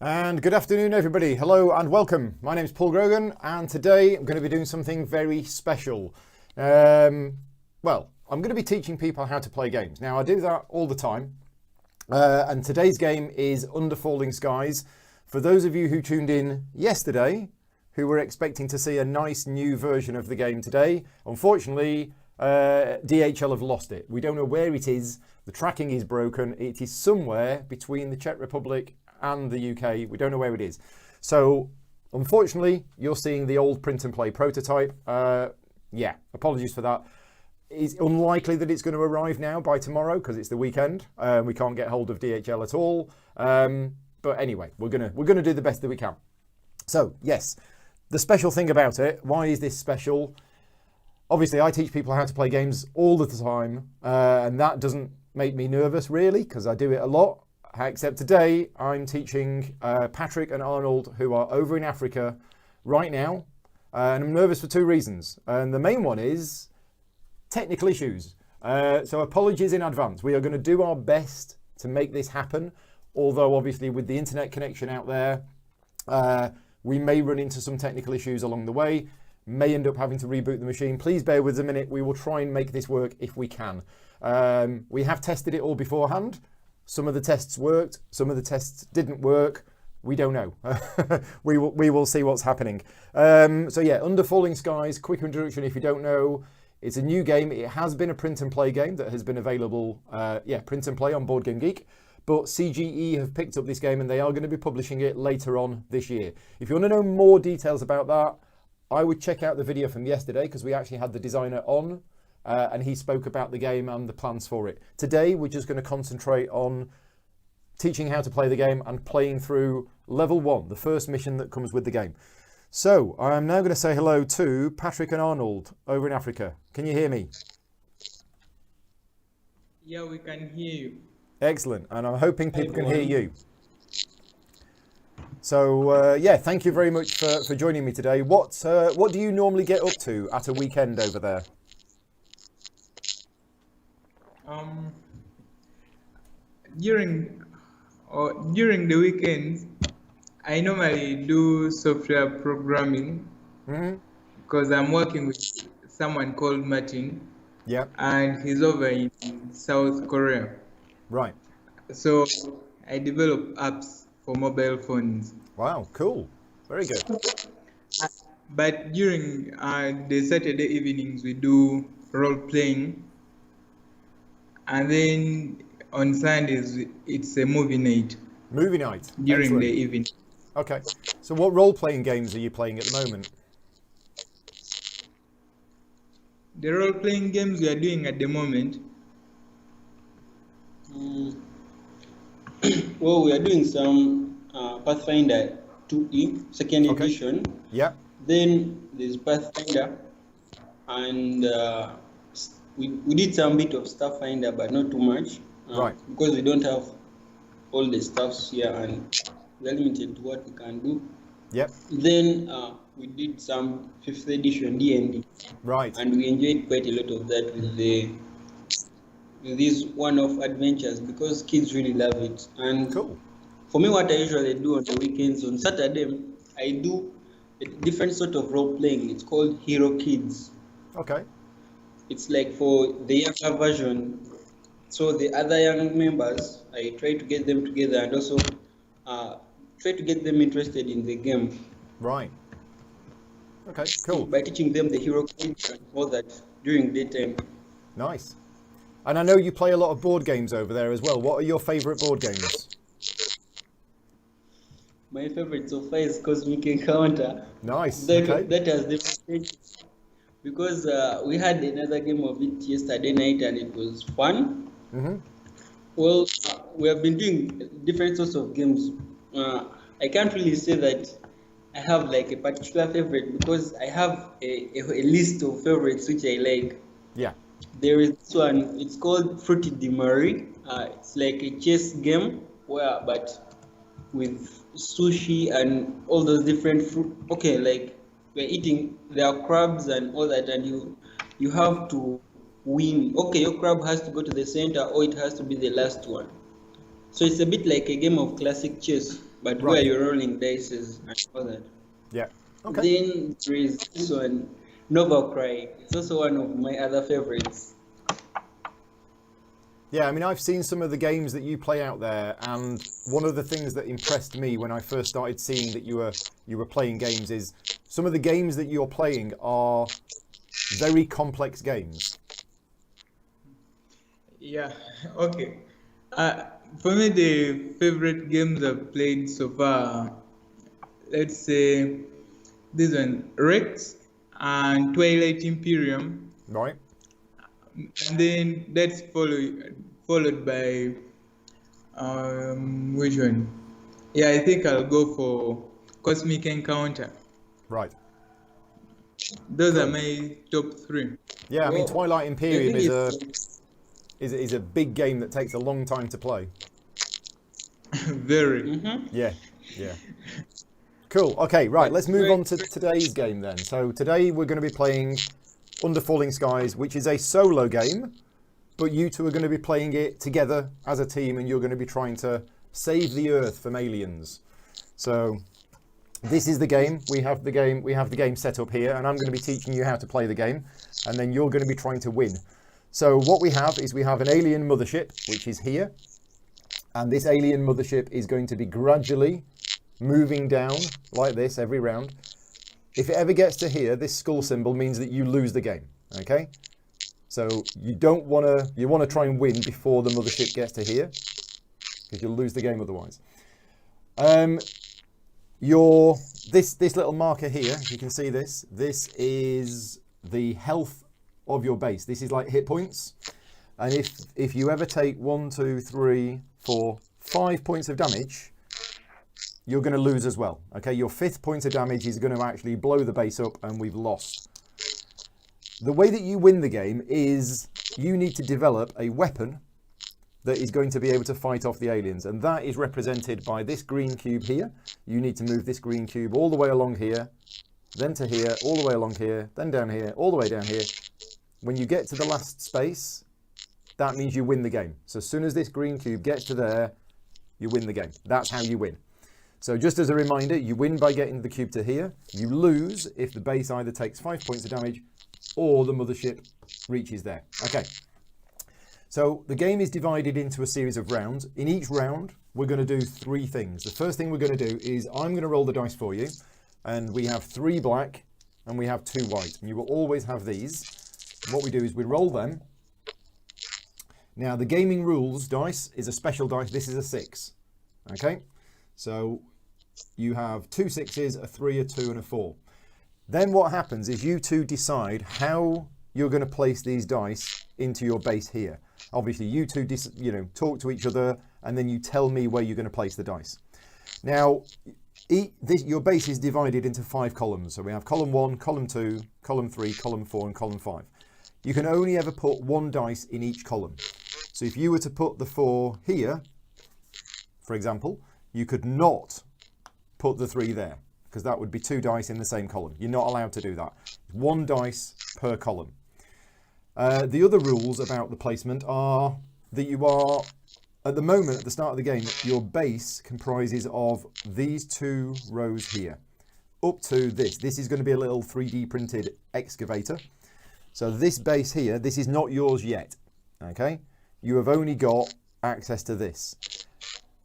And good afternoon, everybody. Hello and welcome. My name is Paul Grogan, and today I'm going to be doing something very special. I'm going to be teaching people how to play games. Now, I do that all the time, and today's game is Under Falling Skies. For those of you who tuned in yesterday, who were expecting to see a nice new version of the game today, unfortunately, DHL have lost it. We don't know where it is. The tracking is broken. It is somewhere between the Czech Republic and the UK. We don't know where it is. So unfortunately, you're seeing the old print and play prototype. Apologies for that. It's unlikely that it's going to arrive now by tomorrow because it's the weekend. We can't get hold of DHL at all. But anyway, we're gonna do the best that we can. So yes, the special thing about it, why is this special? Obviously, I teach people how to play games all the time, and that doesn't make me nervous really, because I do it a lot. Except today, I'm teaching Patrick and Arnold, who are over in Africa right now, and I'm nervous for two reasons. And the main one is technical issues. So apologies in advance. We are going to do our best to make this happen, although obviously with the internet connection out there, we may run into some technical issues along the way, may end up having to reboot the machine. Please bear with us a minute. We will try and make this work if we can. We have tested it all beforehand. Some of the tests worked, some of the tests didn't work. We don't know. we will see what's happening. Under Falling Skies, quick introduction if you don't know. It's a new game. It has been a print and play game that has been available, print and play on Board Game Geek. But CGE have picked up this game and they are going to be publishing it later on this year. If you want to know more details about that, I would check out the video from yesterday because we actually had the designer on. And he spoke about the game and the plans for it. Today, we're just going to concentrate on teaching how to play the game and playing through level 1, the first mission that comes with the game. So, I'm now going to say hello to Patrick and Arnold over in Africa. Can you hear me? Yeah, we can hear you. Excellent, and I'm hoping people can hear you. So, thank you very much for joining me today. What do you normally get up to at a weekend over there? During the weekends, I normally do software programming because I'm working with someone called Martin. Yeah. And he's over in South Korea. Right. So I develop apps for mobile phones. Wow, cool. Very good. But during the Saturday evenings, we do role playing. And then on Sundays, it's a movie night. Movie night? During Excellent. the evening. Okay. So what role-playing games are you playing at the moment? The role-playing games we are doing at the moment? Well, we are doing some Pathfinder 2E, second edition. Yeah. Then there's Pathfinder. And we did some bit of Starfinder, but not too much. Right. Because we don't have all the stuffs here and we're limited to what we can do. Yep. Then we did some 5th edition D&D. Right. And we enjoyed quite a lot of that with these one-off adventures because kids really love it. And cool. For me, what I usually do on the weekends, on Saturday, I do a different sort of role-playing. It's called Hero Kids. Okay. It's like for the younger version. So the other young members, I try to get them together and also try to get them interested in the game. Right. Okay, cool. By teaching them the hero kids and all that during daytime. Nice. And I know you play a lot of board games over there as well. What are your favourite board games? My favorite so far is Cosmic Encounter. Nice. That has demonstrated. Because we had another game of it yesterday night and it was fun. Mm-hmm. Well, we have been doing different sorts of games. I can't really say that I have like a particular favorite because I have a list of favorites which I like. Yeah. There is this one, it's called Fruity de Marie. It's like a chess game but with sushi and all those different fruit. Okay, like we're eating, there are crabs and all that, and you have to win. Okay, your crab has to go to the center or it has to be the last one. So it's a bit like a game of classic chess, but where Right. you're rolling dices and all that. Yeah. Okay. Then there is this one, Novel Cry. It's also one of my other favorites. Yeah, I mean, I've seen some of the games that you play out there, and one of the things that impressed me when I first started seeing that you were playing games is some of the games that you're playing are very complex games. Yeah, okay. For me, the favorite games I've played so far, let's say this one, Rex and Twilight Imperium, Right. and then that's followed by which one? Yeah, I think I'll go for Cosmic Encounter. Right. Those are my top three. Yeah, I mean, Well, Twilight I Imperium think is a big game that takes a long time to play. Very. Yeah, yeah. Cool. Okay, right. Let's move on to today's game then. So today we're going to be playing Under Falling Skies, which is a solo game, but you two are going to be playing it together as a team, and you're going to be trying to save the Earth from aliens. So this is the game. We have the game set up here, and I'm going to be teaching you how to play the game, and then you're going to be trying to win. So what we have is we have an alien mothership, which is here, and this alien mothership is going to be gradually moving down like this every round. If it ever gets to here, this skull symbol means that you lose the game. Okay, so you want to try and win before the mothership gets to here, because you'll lose the game otherwise. This little marker here, you can see this is the health of your base. This is like hit points, and if you ever take 1, 2, 3, 4, 5 points of damage, you're going to lose as well. Okay, your 5th point of damage is going to actually blow the base up, and we've lost. The way that you win the game is you need to develop a weapon that is going to be able to fight off the aliens, and that is represented by this green cube here. You need to move this green cube all the way along here, then to here, all the way along here, then down here, all the way down here. When you get to the last space, that means you win the game. So as soon as this green cube gets to there, you win the game. That's how you win. So just as a reminder, you win by getting the cube to here. You lose if the base either takes 5 points of damage or the mothership reaches there. Okay. So the game is divided into a series of rounds. In each round, we're going to do 3 things. The first thing we're going to do is I'm going to roll the dice for you, and we have 3 black and we have 2 white, and you will always have these. What we do is we roll them. Now the gaming rules dice is a special dice. This is a 6. Okay, so you have 2 6s, a 3, a 2 and a 4. Then what happens is you two decide how you're going to place these dice into your base here. Obviously you two talk to each other, and then you tell me where you're going to place the dice. Now your base is divided into 5 columns. So we have column 1, column 2, column 3, column 4 and column 5. You can only ever put 1 dice in each column. So if you were to put the 4 here, for example, you could not put the 3 there, because that would be 2 dice in the same column. You're not allowed to do that. 1 dice per column. The other rules about the placement are that you are, at the moment, at the start of the game, your base comprises of these 2 rows here, up to this. This is going to be a little 3D printed excavator. So this base here, this is not yours yet, okay? You have only got access to this.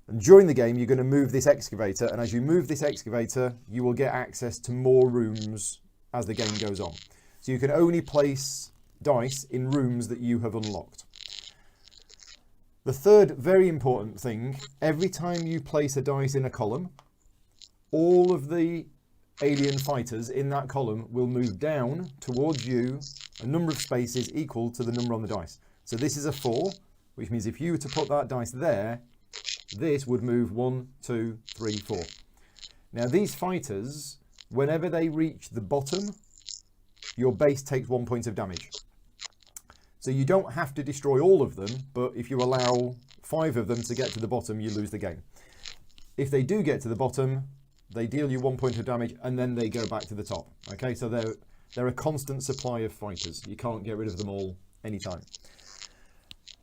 And during the game, you're going to move this excavator, and as you move this excavator, you will get access to more rooms as the game goes on. So you can only place dice in rooms that you have unlocked. The third very important thing, every time you place a dice in a column, all of the alien fighters in that column will move down towards you a number of spaces equal to the number on the dice. So this is a 4, which means if you were to put that dice there, this would move 1, 2, 3, 4. Now these fighters, whenever they reach the bottom, your base takes 1 point of damage. So you don't have to destroy all of them, but if you allow 5 of them to get to the bottom, you lose the game. If they do get to the bottom, they deal you 1 point of damage, and then they go back to the top. Okay, so they're a constant supply of fighters. You can't get rid of them all anytime.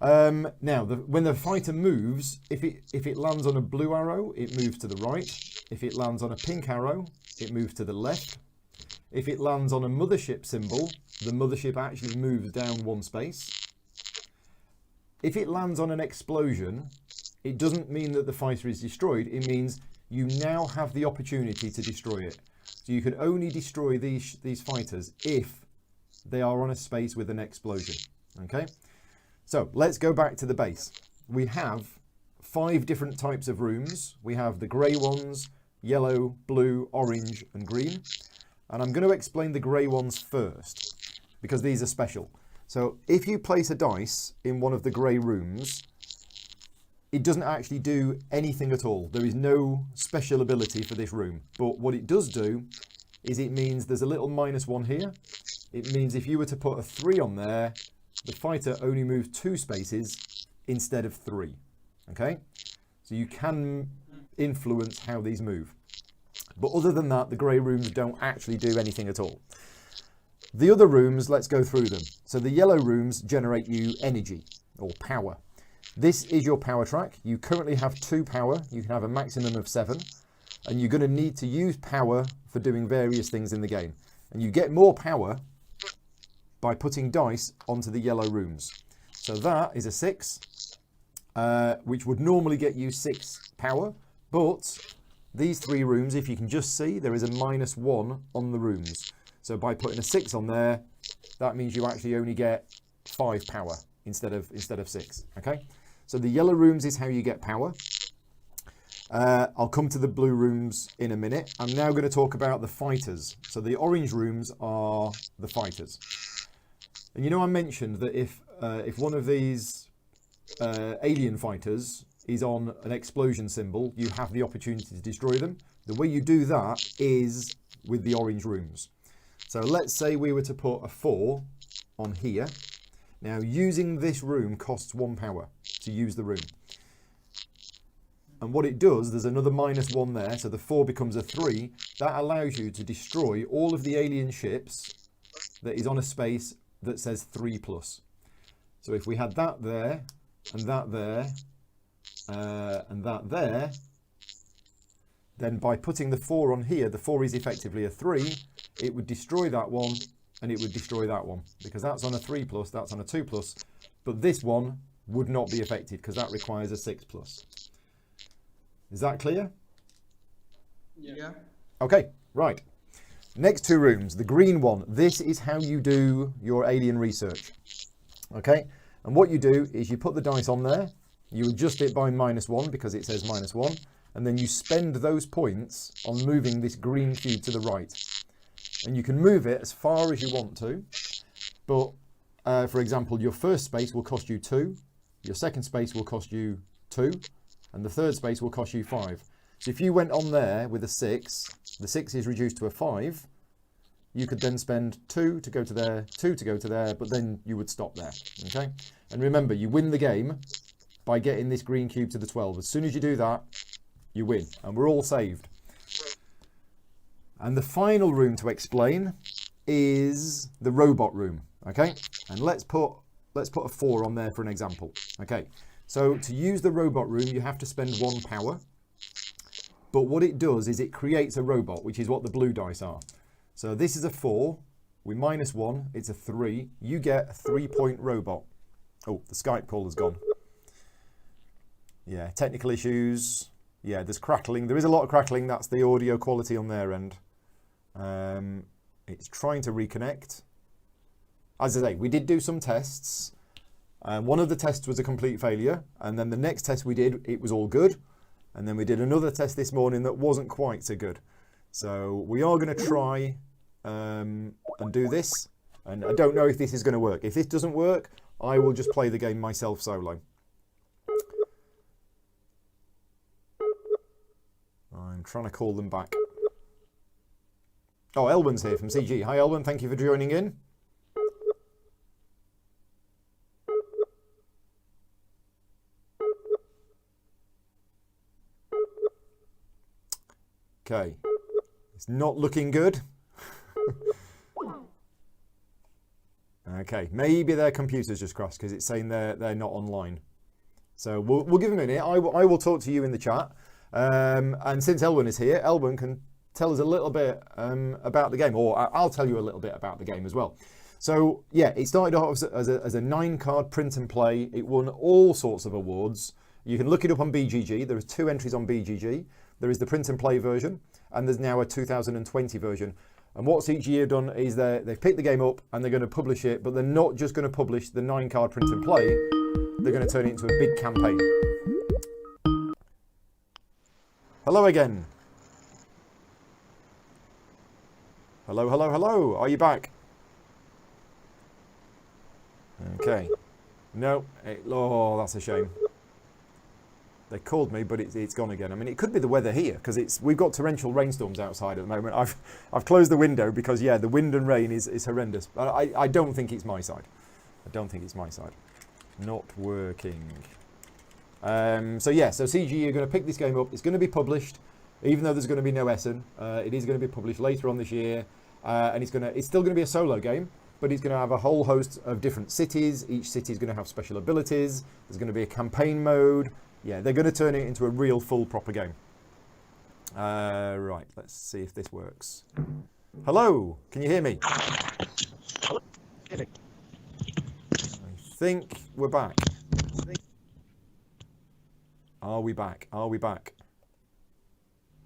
Now, when the fighter moves, if it lands on a blue arrow, it moves to the right. If it lands on a pink arrow, it moves to the left. If it lands on a mothership symbol, the mothership actually moves down one space. If it lands on an explosion, it doesn't mean that the fighter is destroyed. It means you now have the opportunity to destroy it. So you can only destroy these fighters if they are on a space with an explosion. Okay? So let's go back to the base. We have 5 different types of rooms. We have the grey ones, yellow, blue, orange and green. And I'm going to explain the grey ones first because these are special. So if you place a dice in one of the grey rooms, it doesn't actually do anything at all. There is no special ability for this room. But what it does do is it means there's a little -1 here. It means if you were to put a 3 on there, the fighter only moves 2 spaces instead of 3. Okay? So you can influence how these move. But other than that, the grey rooms don't actually do anything at all. The other rooms, let's go through them. So the yellow rooms generate you energy or power. This is your power track. You currently have 2 power. You can have a maximum of 7. And you're going to need to use power for doing various things in the game. And you get more power by putting dice onto the yellow rooms. So that is a 6, which would normally get you 6 power. But these 3 rooms, if you can just see, there is a -1 on the rooms. So by putting a 6 on there, that means you actually only get 5 power instead of 6. Okay? So the yellow rooms is how you get power. I'll come to the blue rooms in a minute. I'm now going to talk about the fighters. So the orange rooms are the fighters. And you know, I mentioned that if one of these alien fighters is on an explosion symbol, you have the opportunity to destroy them. The way you do that is with the orange rooms. So let's say we were to put a 4 on here. Now, using this room costs 1 power to use the room. And what it does, there's another -1 there, so the 4 becomes a 3. That allows you to destroy all of the alien ships that is on a space that says 3+. So if we had that there, and that there, and that there, then by putting the 4 on here, the 4 is effectively a 3, it would destroy that one, and it would destroy that one, because that's on a 3+, that's on a 2+, but this one would not be affected, because that requires a 6+. Is that clear? Yeah. Okay, right. Next 2 rooms, the green one, this is how you do your alien research. Okay, and what you do is you put the dice on there, you adjust it by -1 because it says -1, and then you spend those points on moving this green cube to the right. And you can move it as far as you want to, but for example, your first space will cost you 2, your second space will cost you 2, and the third space will cost you 5. So if you went on there with a 6, the 6 is reduced to a 5, you could then spend 2 to go to there, 2 to go to there, but then you would stop there, okay? And remember, you win the game by getting this green cube to the 12. As soon as you do that, you win, and we're all saved. And the final room to explain is the robot room, okay? And let's put a 4 on there for an example, okay? So to use the robot room, you have to spend 1 power. But what it does is it creates a robot, which is what the blue dice are. So this is a 4. We -1, it's a 3. You get a 3-point robot. Oh, the Skype call has gone. Yeah, technical issues. Yeah, there's crackling. There is a lot of crackling. That's the audio quality on their end. It's trying to reconnect. As I say, we did do some tests. One of the tests was a complete failure. And then the next test we did, it was all good. And then we did another test this morning that wasn't quite so good. So we are going to try and do this. And I don't know if this is going to work. If this doesn't work, I will just play the game myself solo. I'm trying to call them back. Oh, Elwyn's here from CG. Hi, Elwyn. Thank you for joining in. Okay. It's not looking good. Okay, maybe their computer's just crashed because it's saying they're not online. So we'll give them a minute. I will talk to you in the chat. And since Elwyn is here, Elwyn can tell us a little bit about the game, or I'll tell you a little bit about the game as well. So yeah, it started off as a 9-card print and play. It won all sorts of awards. You can look it up on BGG. There are 2 entries on BGG. There is the print and play version, and there's now a 2020 version. And what's each year done is they've picked the game up and they're going to publish it, but they're not just going to publish the 9-card print and play. They're going to turn it into a big campaign. Hello again. Hello, hello, hello. Are you back? Okay. No. Oh, that's a shame. They called me, but it's gone again. I mean, it could be the weather here because we've got torrential rainstorms outside at the moment. I've closed the window because yeah, the wind and rain is horrendous. But I don't think it's my side. I don't think it's my side. Not working. So yeah, so CG are going to pick this game up. It's going to be published, even though there's going to be no Essen. It is going to be published later on this year, and it's still going to be a solo game. But it's going to have a whole host of different cities. Each city is going to have special abilities. There's going to be a campaign mode. Yeah, they're going to turn it into a real full proper game. Right, let's see if this works. Hello, can you hear me? I think we're back. Are we back? Are we back?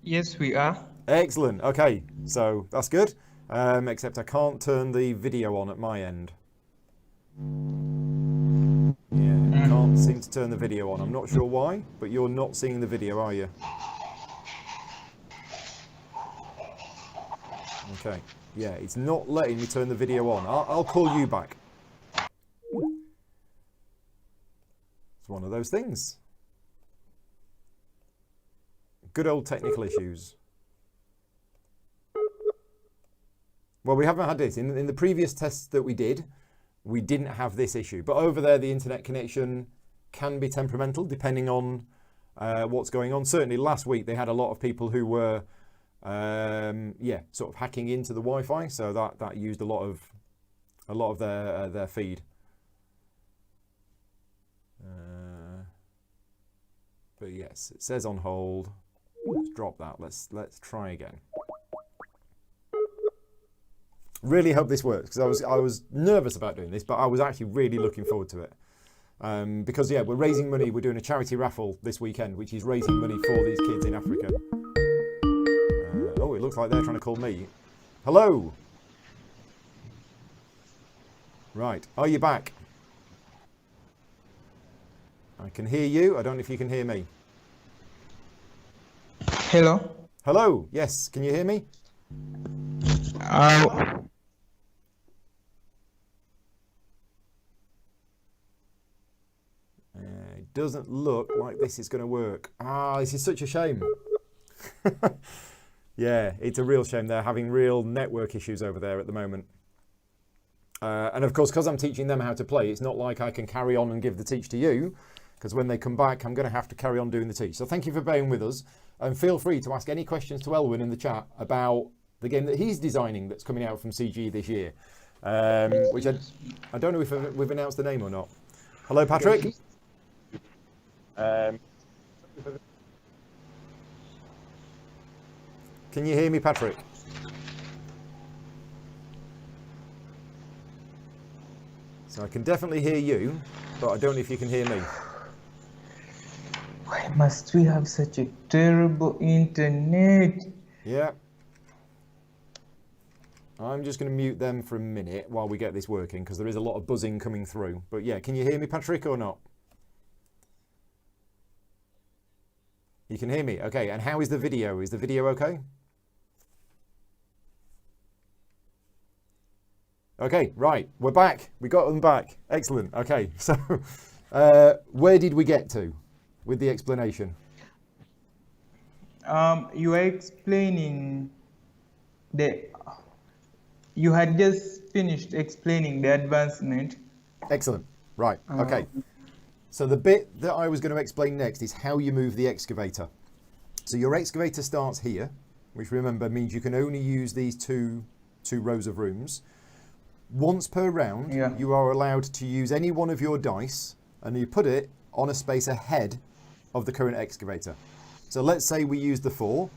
Yes, we are. Excellent. Okay, so that's good. Except I can't turn the video on at my end. Yeah, can't seem to turn the video on. I'm not sure why, but you're not seeing the video, are you? Okay. Yeah, it's not letting me turn the video on. I'll call you back. It's one of those things. Good old technical issues. Well, we haven't had this. In the previous tests that we did, we didn't have this issue. But over there, the internet connection can be temperamental, depending on what's going on. Certainly last week, they had a lot of people who were, sort of hacking into the Wi-Fi. So that used a lot of their feed. But yes, it says on hold. Let's drop that. Let's try again. Really hope this works because I was nervous about doing this, but I was actually really looking forward to it. Because yeah, we're raising money. We're doing a charity raffle this weekend, which is raising money for these kids in Africa. Oh, it looks like they're trying to call me. Hello. Right, are you back? I can hear you. I don't know if you can hear me. Hello. Hello. Yes. Can you hear me? It doesn't look like this is going to work. This is such a shame. Yeah, it's a real shame. They're having real network issues over there at the moment. And of course, because I'm teaching them how to play, it's not like I can carry on and give the teach to you, because when they come back, I'm going to have to carry on doing the teach. So thank you for bearing with us. And feel free to ask any questions to Elwyn in the chat about the game that he's designing that's coming out from CG this year. Which I don't know if we've announced the name or not. Hello, Patrick. Can you hear me, Patrick? So I can definitely hear you, but I don't know if you can hear me. Why must we have such a terrible internet? Yeah. I'm just going to mute them for a minute while we get this working, because there is a lot of buzzing coming through. But yeah, can you hear me, Patrick, or not? You can hear me? Okay, and how is the video? Is the video okay? Okay, right, we're back. We got them back. Excellent. Okay, so where did we get to with the explanation? You were explaining you had just finished explaining the advancement. Excellent. Right, okay. So the bit that I was going to explain next is how you move the excavator. So your excavator starts here, which remember means you can only use these two rows of rooms. Once per round, Yeah. you are allowed to use any one of your dice and you put it on a space ahead of the current excavator. So let's say we use the 4.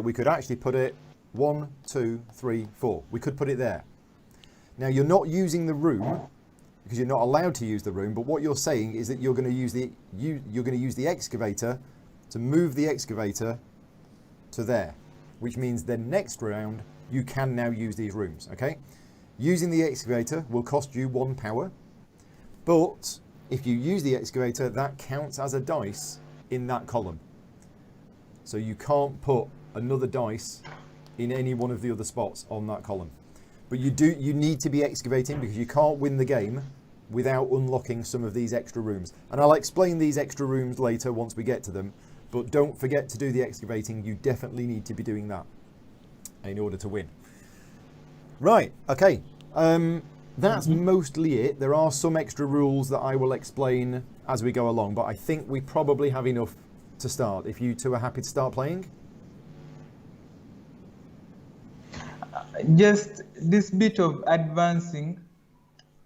We could actually put it 1, 2, 3, 4. We could put it there. Now you're not using the room because you're not allowed to use the room, but what you're saying is that you're going to use the excavator to move the excavator to there, which means the next round you can now use these rooms, okay? Using the excavator will cost you 1 power, but if you use the excavator, that counts as a dice in that column. So you can't put another dice in any one of the other spots on that column. But you need to be excavating because you can't win the game without unlocking some of these extra rooms. And I'll explain these extra rooms later once we get to them, but don't forget to do the excavating. You definitely need to be doing that in order to win. Right, okay. That's mostly it. There are some extra rules that I will explain as we go along, but I think we probably have enough to start. If you two are happy to start playing. Just this bit of advancing,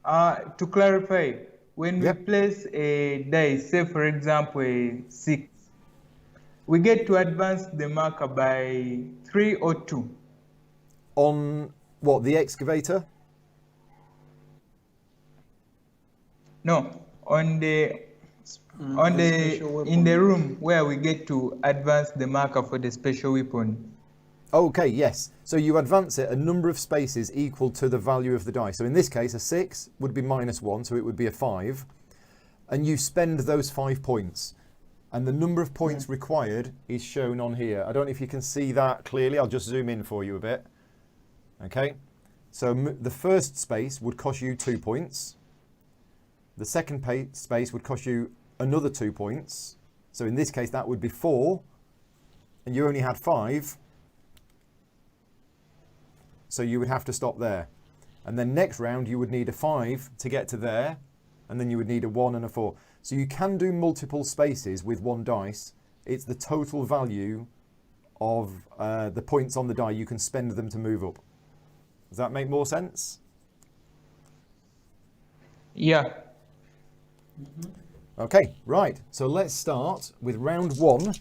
to clarify, when we place a dice, say for example a 6, we get to advance the marker by 3 or 2. On what, the excavator? No, in the room where we get to advance the marker for the special weapon. Okay, yes. So you advance it a number of spaces equal to the value of the dice. So in this case, a 6 would be -1, so it would be a 5. And you spend those 5 points. And the number of points required is shown on here. I don't know if you can see that clearly. I'll just zoom in for you a bit. Okay. So the first space would cost you 2 points. The second space would cost you another 2 points. So in this case, that would be 4. And you only had 5. So you would have to stop there. And then next round, you would need a 5 to get to there. And then you would need a 1 and a 4. So you can do multiple spaces with 1 dice. It's the total value of the points on the die. You can spend them to move up. Does that make more sense? Yeah. Okay, right. So let's start with round 1.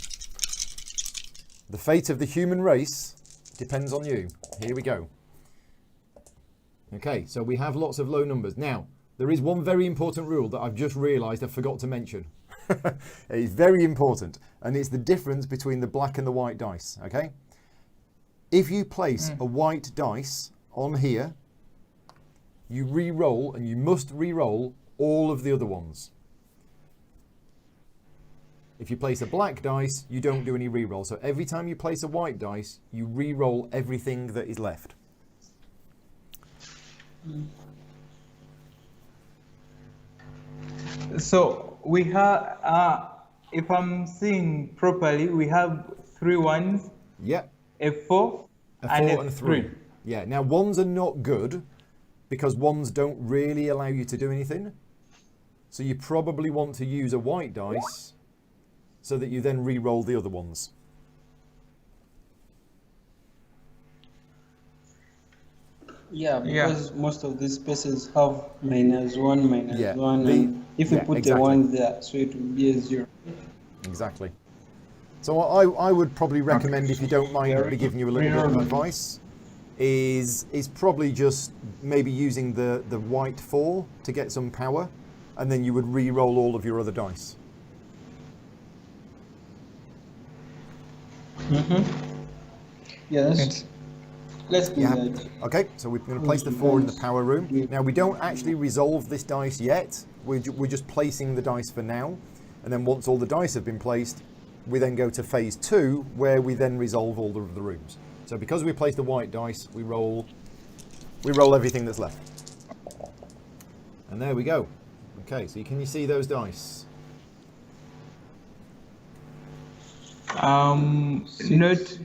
The fate of the human race depends on you. Here we go. Okay, so we have lots of low numbers. Now, there is one very important rule that I've just realised I forgot to mention. It is very important, and it's the difference between the black and the white dice, okay? If you place a white dice on here, you re-roll, and you must re-roll all of the other ones. If you place a black dice, you don't do any re-roll. So every time you place a white dice, you re-roll everything that is left. So we have, if I'm seeing properly, we have 3 ones, Yep. a 4, A 4 and and a 3. Yeah, now 1s are not good because 1s don't really allow you to do anything. So you probably want to use a white dice so that you then re-roll the other ones. Yeah, because most of these spaces have -1, -1, and if we put exactly. the 1 there, so it will be a 0. Exactly. So I would probably recommend, if you don't mind me giving you a little bit of advice, is probably just maybe using the white 4 to get some power, and then you would re-roll all of your other dice. Yeah, let's do that. Okay, so we're going to place the 4 in the power room. Now, we don't actually resolve this dice yet. We're just placing the dice for now. And then once all the dice have been placed, we then go to phase 2, where we then resolve all of the rooms. So because we placed the white dice, we roll everything that's left. And there we go. Okay, so can you see those dice? Not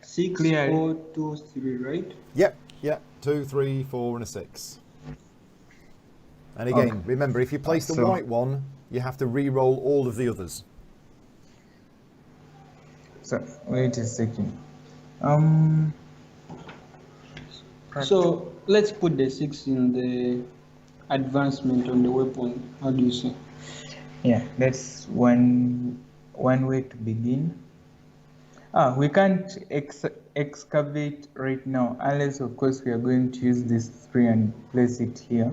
6, clear. 4, 2, 3, right? Yep, 2, 3, 4, and a 6. And again, remember, if you place the white one, you have to re-roll all of the others. So wait a second. So let's put the 6 in the advancement on the weapon. How do you see? Yeah, that's one way to begin. We can't excavate right now, unless of course we are going to use this 3 and place it here.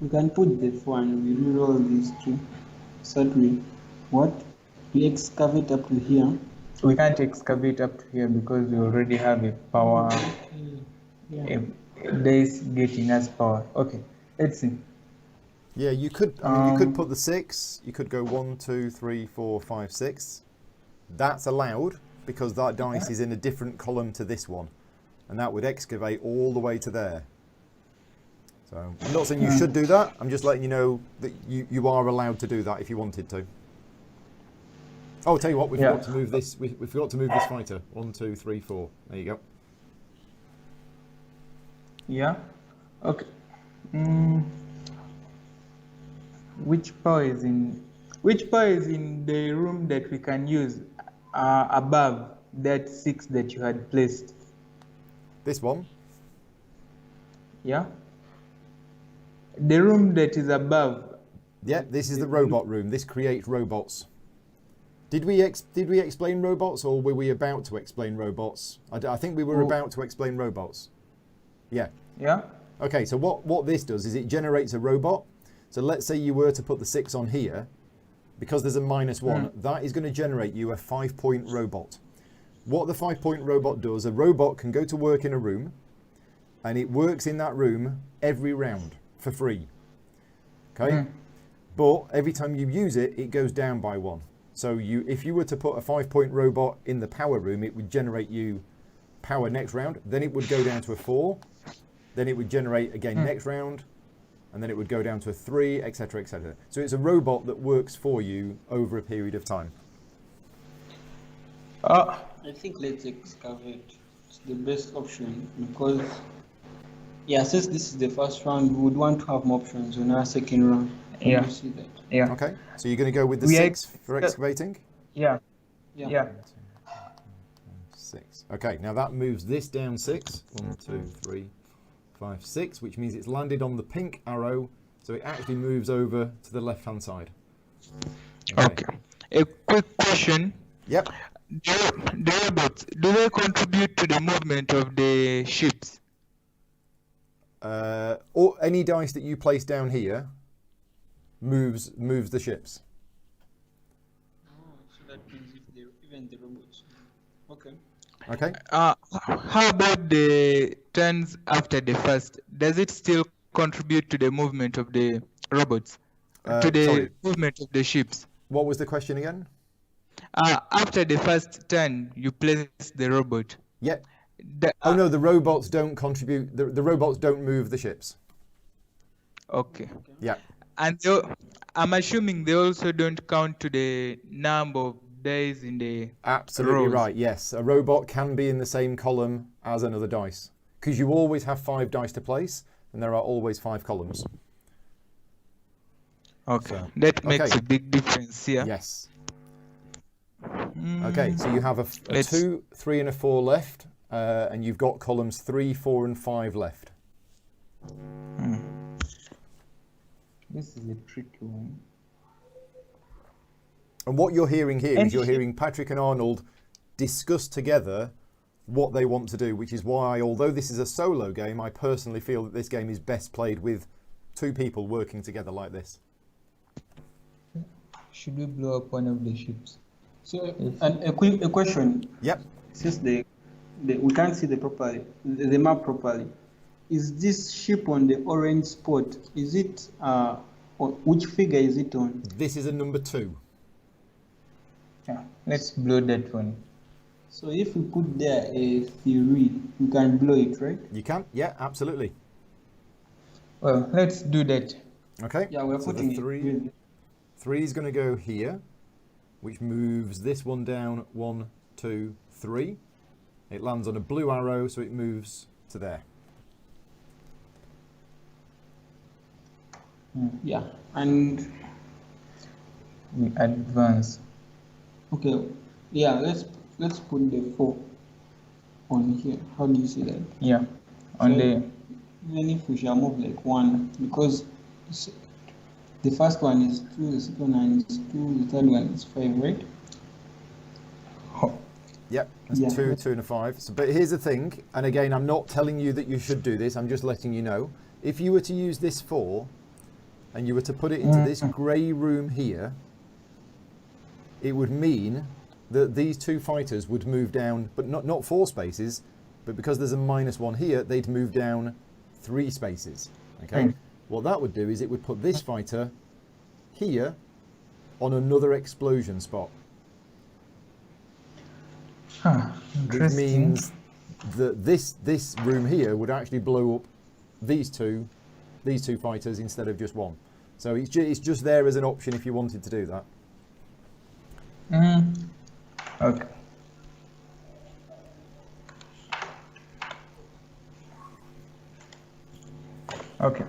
We can put the 4 and we reroll these 2. Certainly. What? We excavate up to here. We can't excavate up to here because we already have a power. Yeah. This getting us power. Okay, let's see. Yeah, you could. I mean, you could put the 6. You could go 1, 2, 3, 4, 5, 6. That's allowed because that dice is in a different column to this one, and that would excavate all the way to there. So I'm not saying you should do that. I'm just letting you know that you are allowed to do that if you wanted to. Oh, I'll tell you what. We forgot to move this. We forgot to move this fighter. 1, 2, 3, 4. There you go. Yeah. Okay. Which power is in the room that we can use above that 6 that you had placed? This one. Yeah. The room that is above. Yeah, this is the robot room. This creates robots. Did we explain robots, or were we about to explain robots? I think we were about to explain robots. Yeah. Yeah. Okay, so what this does is it generates a robot. So let's say you were to put the 6 on here, because there's a -1, that is going to generate you a 5-point robot. What the 5-point robot does, a robot can go to work in a room, and it works in that room every round for free. Okay? But every time you use it, it goes down by 1. So if you were to put a 5-point robot in the power room, it would generate you power next round, then it would go down to a 4, then it would generate again next round, and then it would go down to a 3, etc., etc. So it's a robot that works for you over a period of time. I think let's excavate. It's the best option because, yeah, since this is the first round, we would want to have more options on our second round. Yeah. You see that? Yeah. Okay, so you're going to go with the 6 for excavating? Yeah. Yeah. Yeah. 6. Okay, now that moves this down 6. 1, 2, 3, 5, 6, which means it's landed on the pink arrow, so it actually moves over to the left-hand side. Okay. A quick question. Yep. The robots, do they contribute to the movement of the ships? Or any dice that you place down here moves the ships. Oh, so that means even the robots. Okay. Okay. How about the turns after the first? Does it still contribute to the movement of the robots? To the sorry. movement of the ships? What was the question again? After the first turn, you place the robot. Yeah. Oh no, the robots don't contribute. The robots don't move the ships. Okay. Yeah. And I'm assuming they also don't count to the number of days in the Absolutely rows. right. Yes, a robot can be in the same column as another dice because you always have 5 dice to place, and there are always 5 columns. Okay. So, That makes a big difference here. Yes. Okay, so you have a 2, 3, and a 4 left, and you've got columns 3, 4, and 5 left. This is a tricky one. And what you're hearing here is you're hearing Patrick and Arnold discuss together what they want to do, which is why, although this is a solo game, I personally feel that this game is best played with 2 people working together like this. Should we blow up one of the ships? So, and a question. Yep. Since we can't see the map properly, is this ship on the orange spot? Is it which figure is it on? This is a number 2. Yeah. Let's blow that one. So if we put there a theory, we can blow it, right? You can? Yeah, absolutely. Well, let's do that. Okay. Yeah, we're so putting the 3. it. 3 is going to go here, which moves this one down 1, 2, 3. It lands on a blue arrow, so it moves to there. Yeah, and We advance. okay, yeah, let's put the 4 on here. How do you see that? Yeah. on So the even if we shall move like one, because the first one is 2, the second one is 2, the third one is 5, right? Yep, that's Yeah. 2, 2 and a 5. So, but here's the thing, and again, I'm not telling you that you should do this, I'm just letting you know. If you were to use this 4, and you were to put it into this grey room here, it would mean that these 2 fighters would move down, but not 4 spaces, but because there's a -1 here, they'd move down 3 spaces. Okay? What that would do is it would put this fighter here on another explosion spot. Which Interesting. means that this room here would actually blow up these two fighters instead of just one. So it's just there as an option if you wanted to do that. Okay. Okay.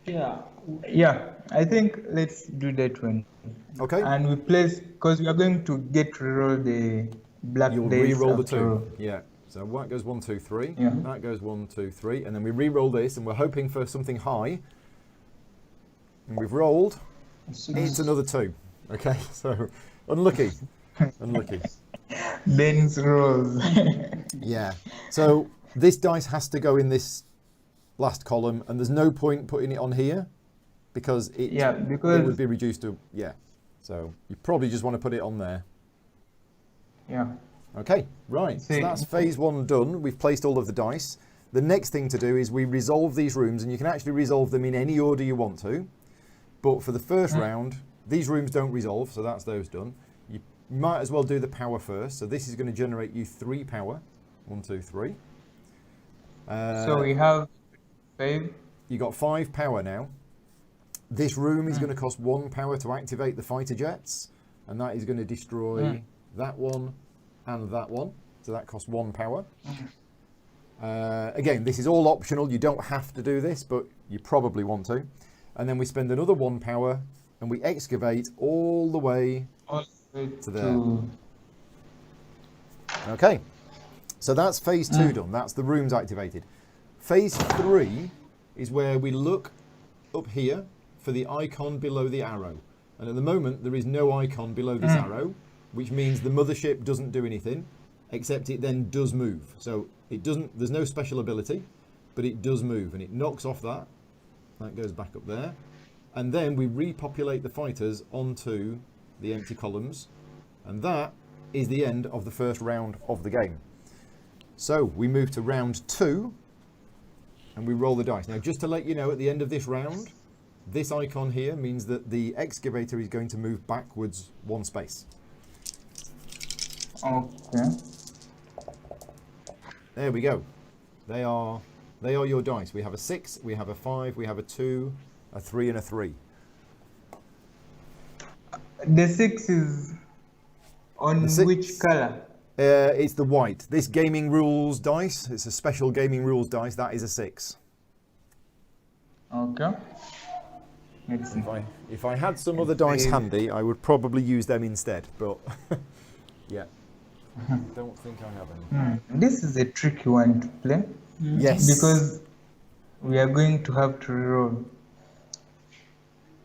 Yeah. Yeah, I think let's do that one. Okay. And we place, because we are going to get reroll the black You'll dice re-roll the after 2. all. Yeah. So that goes 1, 2, 3. Yeah. That goes 1, 2, 3, and then we re-roll this, and we're hoping for something high. And we've rolled. It's another 2. Okay. So unlucky. Unlucky. Ben's rolls. Yeah. So this dice has to go in this last column, and there's no point putting it on here because it would be reduced to, yeah. So you probably just want to put it on there. Yeah. Okay, right. So that's phase 1 done. We've placed all of the dice. The next thing to do is we resolve these rooms, and you can actually resolve them in any order you want to. But for the first round, these rooms don't resolve, so that's those done. You might as well do the power first. So this is going to generate you 3 power. 1, 2, 3. So we have 5. You got 5 power now. This room is going to cost 1 power to activate the fighter jets, and that is going to destroy that one and that one. So that costs 1 power. Again, this is all optional. You don't have to do this, but you probably want to. And then we spend another 1 power, and we excavate all the way to there. Okay. So that's phase 2 done. That's the rooms activated. Phase 3 is where we look up here for the icon below the arrow. And at the moment, there is no icon below this arrow, which means the mothership doesn't do anything, except it then does move. So it doesn't, there's no special ability, but it does move, and it knocks off that. That goes back up there. And then we repopulate the fighters onto the empty columns. And that is the end of the first round of the game. So we move to round 2, and we roll the dice. Now, just to let you know, at the end of this round, this icon here means that the excavator is going to move backwards 1 space. Okay. There we go. They are your dice. We have a 6, we have a 5, we have a 2, a 3, and a 3. The 6 is on which color? It's the white. This gaming rules dice, it's a special gaming rules dice, that is a 6. Okay. Let's see. If I had some other dice handy, I would probably use them instead, but yeah. Don't think I have any. This is a tricky one to play. Yes. Because we are going to have to reroll.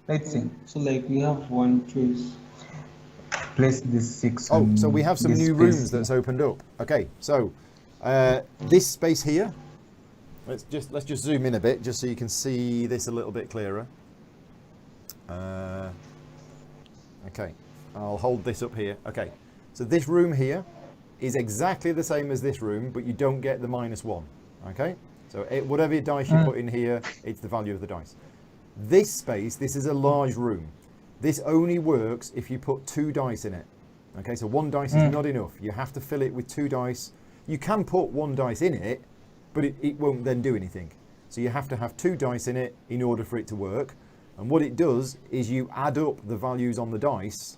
Let's see. So like we have one choice. Place this 6. Oh, on so we have some this new space rooms here. that's opened up. Okay, so this space here. Let's just zoom in a bit, just so you can see this a little bit clearer. Okay, I'll hold this up here. Okay, so this room here is exactly the same as this room, but you don't get the -1. Okay, so whatever dice you put in here, it's the value of the dice. This space, this is a large room. This only works if you put 2 dice in it. Okay, so 1 dice is not enough. You have to fill it with 2 dice. You can put 1 dice in it, but it won't then do anything. So you have to have 2 dice in it in order for it to work. And what it does is you add up the values on the dice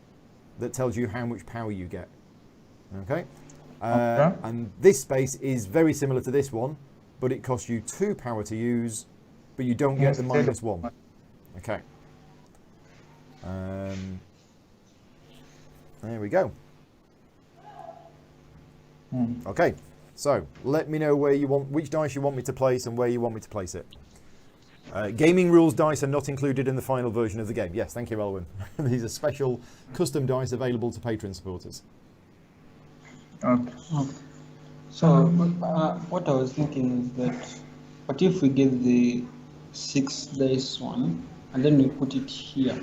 that tells you how much power you get. Okay? And this space is very similar to this one, but it costs you 2 power to use, but you don't get the -1. Okay. There we go. Okay, So let me know which dice you want me to place and where you want me to place it. Gaming rules dice are not included in the final version of the game. Yes, thank you, Elwin. These are special custom dice available to Patreon supporters. Okay. So what I was thinking is that, what if we get the 6 dice one and then we put it here,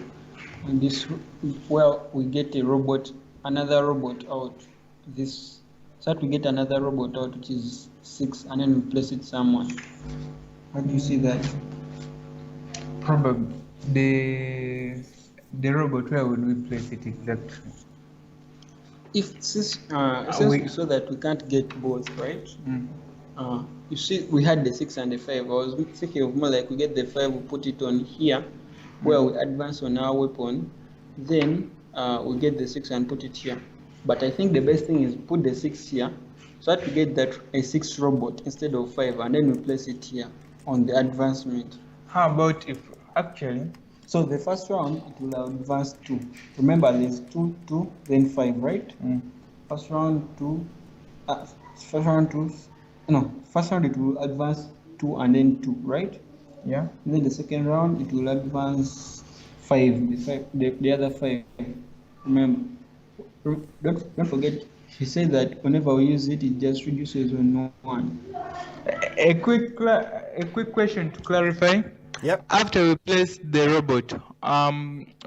and this we get a robot, another robot out this, so that we get another robot out which is 6, and then we place it somewhere. How do you see that? Probably the robot, where would we place it exactly? If since we- we saw that we can't get both, right? You see, we had the 6 and the 5. I was thinking of more like we get the 5, we put it on here, where we advance on our weapon, then we get the 6 and put it here. But I think the best thing is put the 6 here, so that we get that a 6 robot instead of 5, and then we place it here on the advancement. How about if actually? So the first round it will advance 2. Remember, there's 2, 2, then 5, right? First round 2. First round it will advance 2 and then 2, right? Yeah. And then the second round it will advance 5, the other 5. Remember, don't forget, he said that whenever we use it, it just reduces on 1. A quick question to clarify. Yep. After we place the robot,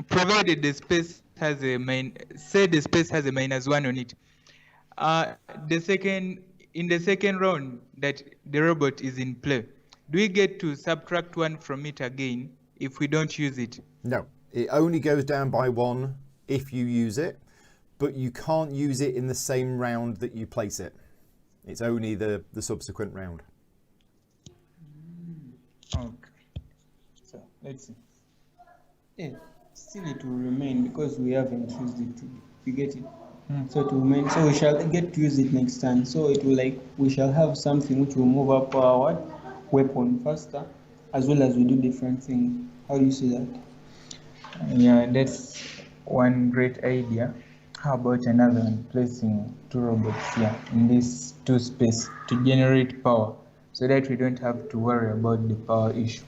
provided the space has a the space has a -1 on it. In the second round that the robot is in play, do we get to subtract 1 from it again if we don't use it? No, it only goes down by 1 if you use it, but you can't use it in the same round that you place it. It's only the subsequent round. Okay. So let's see. Yeah, still it will remain because we haven't used it. You get it? So it will remain. So we shall get to use it next time. So it will we shall have something which will move up our weapon faster, as well as we do different things. How do you see that? Yeah, that's one great idea. How about another one, placing 2 robots here in this 2 space to generate power, so that we don't have to worry about the power issue.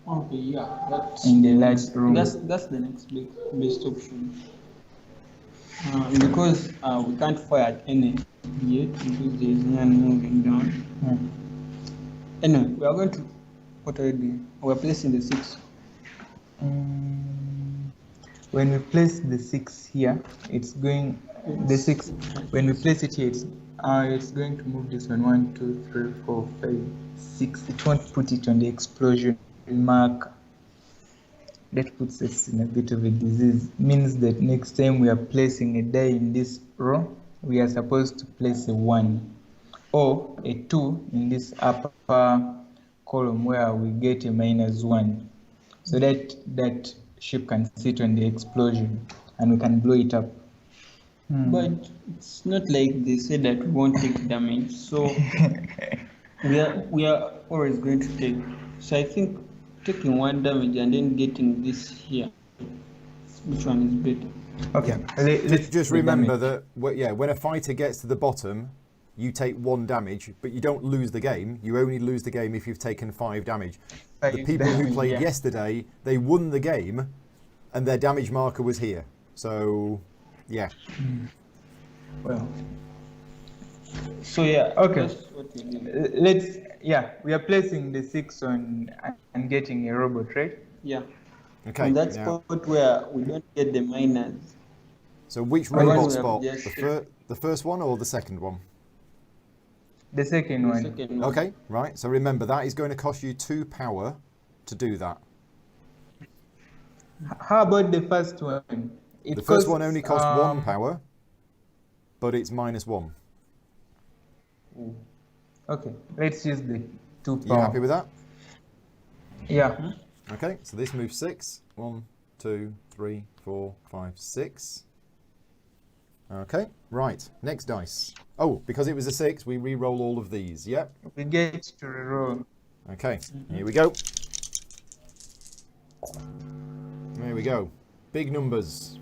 Okay, yeah, that's in the large room. That's the next best option. Because we can't fire at any yet because there is none moving down. Anyway, we are going to what are we doing? We're placing the 6. When we place the 6 here, it's going the 6. When we place it here, it's going to move this one 1, 2, 3, 4, 5, 6. It won't put it on the explosion marker. That puts us in a bit of a disease. Means that next time we are placing a die in this row, we are supposed to place a 1 or a 2 in this upper column where we get a -1, so that ship can sit on the explosion and we can blow it up. But it's not like they said that we won't take damage, so we are always going to take. So I think taking 1 damage and then getting this here, which one is better? Okay. Let's just remember that when a fighter gets to the bottom, you take 1 damage, but you don't lose the game. You only lose the game if you've taken 5 damage. The people who played yesterday, they won the game, and their damage marker was here. So, yeah. Well. So yeah. Okay. That's what we do. We are placing the 6 on and getting a robot, right? Yeah. Okay. And that spot where we don't get the miners. So which one robot we have spot? just The first one or the second one? The second one. Okay, right. So remember, that is going to cost you 2 power to do that. How about the first one? The first one only costs 1 power, but it's -1. Okay, let's use the 2 You power. happy with that? Yeah. Okay, so this moves 6. 1, 2, 3, 4, 5, 6. Okay, right. Next dice. Oh, because it was a 6, we re-roll all of these. Yep. We get to reroll. Okay, here we go. There we go. Big numbers.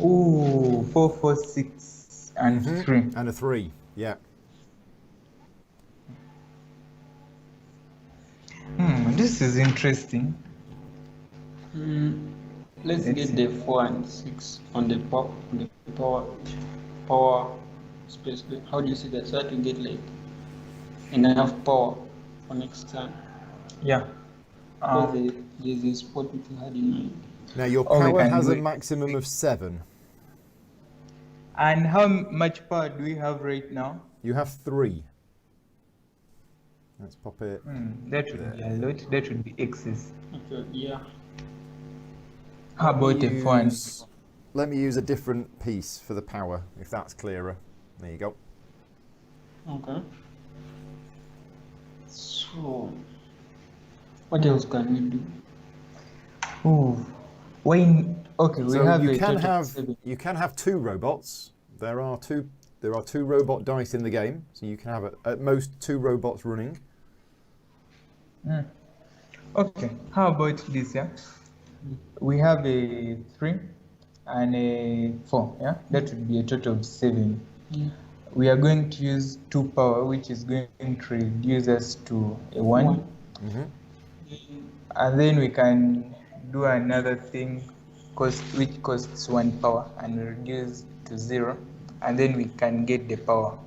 Ooh, 4, 4, 6. and 3. And a 3, yeah. This is interesting. Let's get the 4 and 6 on the power space. How do you see that? So that we get like enough power for next time. Yeah. Because there's a spot which you had in mind. Now your Oh, we power can has do a it. maximum of 7. And how much power do we have right now? You have 3. Let's pop it. That would be a lot. That would be excess. Okay, yeah. How about a 4 and Let me use a different piece for the power, if that's clearer. There you go. Okay. So, what else can we do? Okay, we So have you a can total of have 7. 2 robots. There are 2 robot dice in the game, so you can have at most 2 robots running. Okay, how about this? Yeah, we have a 3 and a 4. Yeah, that would be a total of 7. We are going to use 2 power, which is going to reduce us to a 1. And then we can do another thing which costs 1 power and reduce to 0, and then we can get the power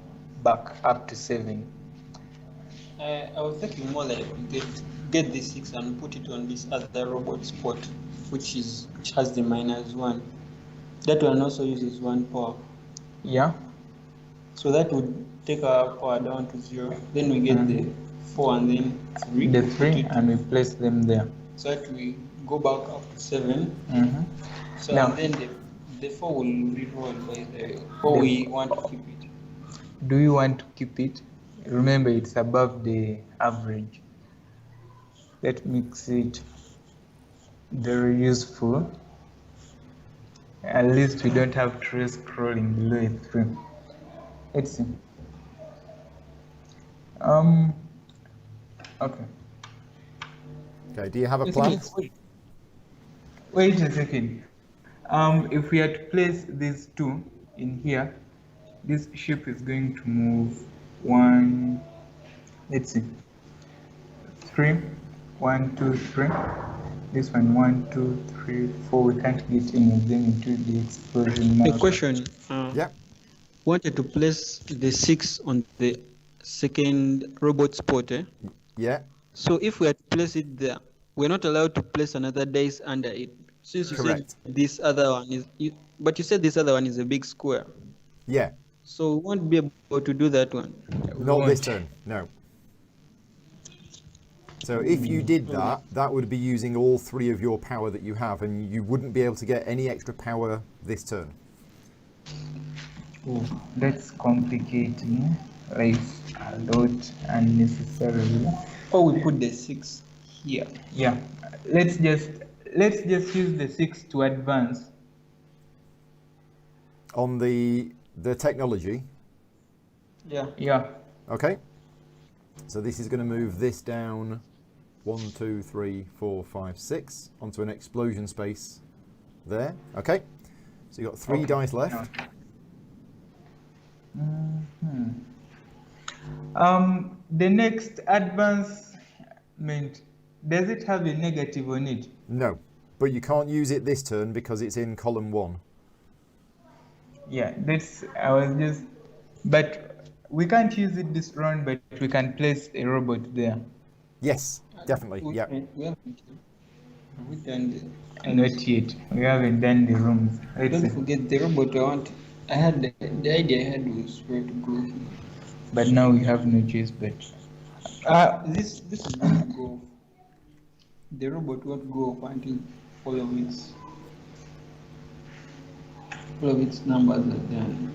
back up to 7. I was thinking more like get the 6 and put it on this other robot spot, which has the -1. That one also uses 1 power. Yeah. So that would take our power down to 0. Then we get the 4 and then 3. The 3 and we place them there. So that we go back up to 7. So Now- and then the 4 will reroll by the, or we want to keep it. Do you want to keep it? Remember, it's above the average. That makes it very useful. At least we don't have trace scrolling below a 3. Let's see. Okay. Okay, do you have a plan? Wait a second. If we had to place these 2 in here, this ship is going to move 1. Let's see. 3, 1, 2, 3. This one 1, 2, 3, 4. We can't get any of them into the explosion now. A question. Yeah. Wanted to place the 6 on the second robot spot. Yeah. So if we had placed it there, we're not allowed to place another dice under it. Since you Correct. said this other one is, but you said this other one is a big square. Yeah. So we won't be able to do that one. Not this turn, no. So if you did that, that would be using all 3 of your power that you have, and you wouldn't be able to get any extra power this turn. That's complicating life a lot unnecessarily. Or we put the 6 here. Yeah, let's just use the 6 to advance. On the technology, Yeah. okay? So this is going to move this down 1, 2, 3, 4, 5, 6 onto an explosion space there. Okay, so you've got 3 dice left. The next advancement, does it have a negative on it? No, but you can't use it this turn because it's in column 1. Yeah, but we can't use it this round, but we can place a robot there. Yes, definitely. Yeah. We haven't done Not yet. We haven't done the rooms. Let's Don't see. forget the robot I had the idea I had was where to go here. But now we have no choice but. This is going to go. The robot won't go up until all of its numbers are done.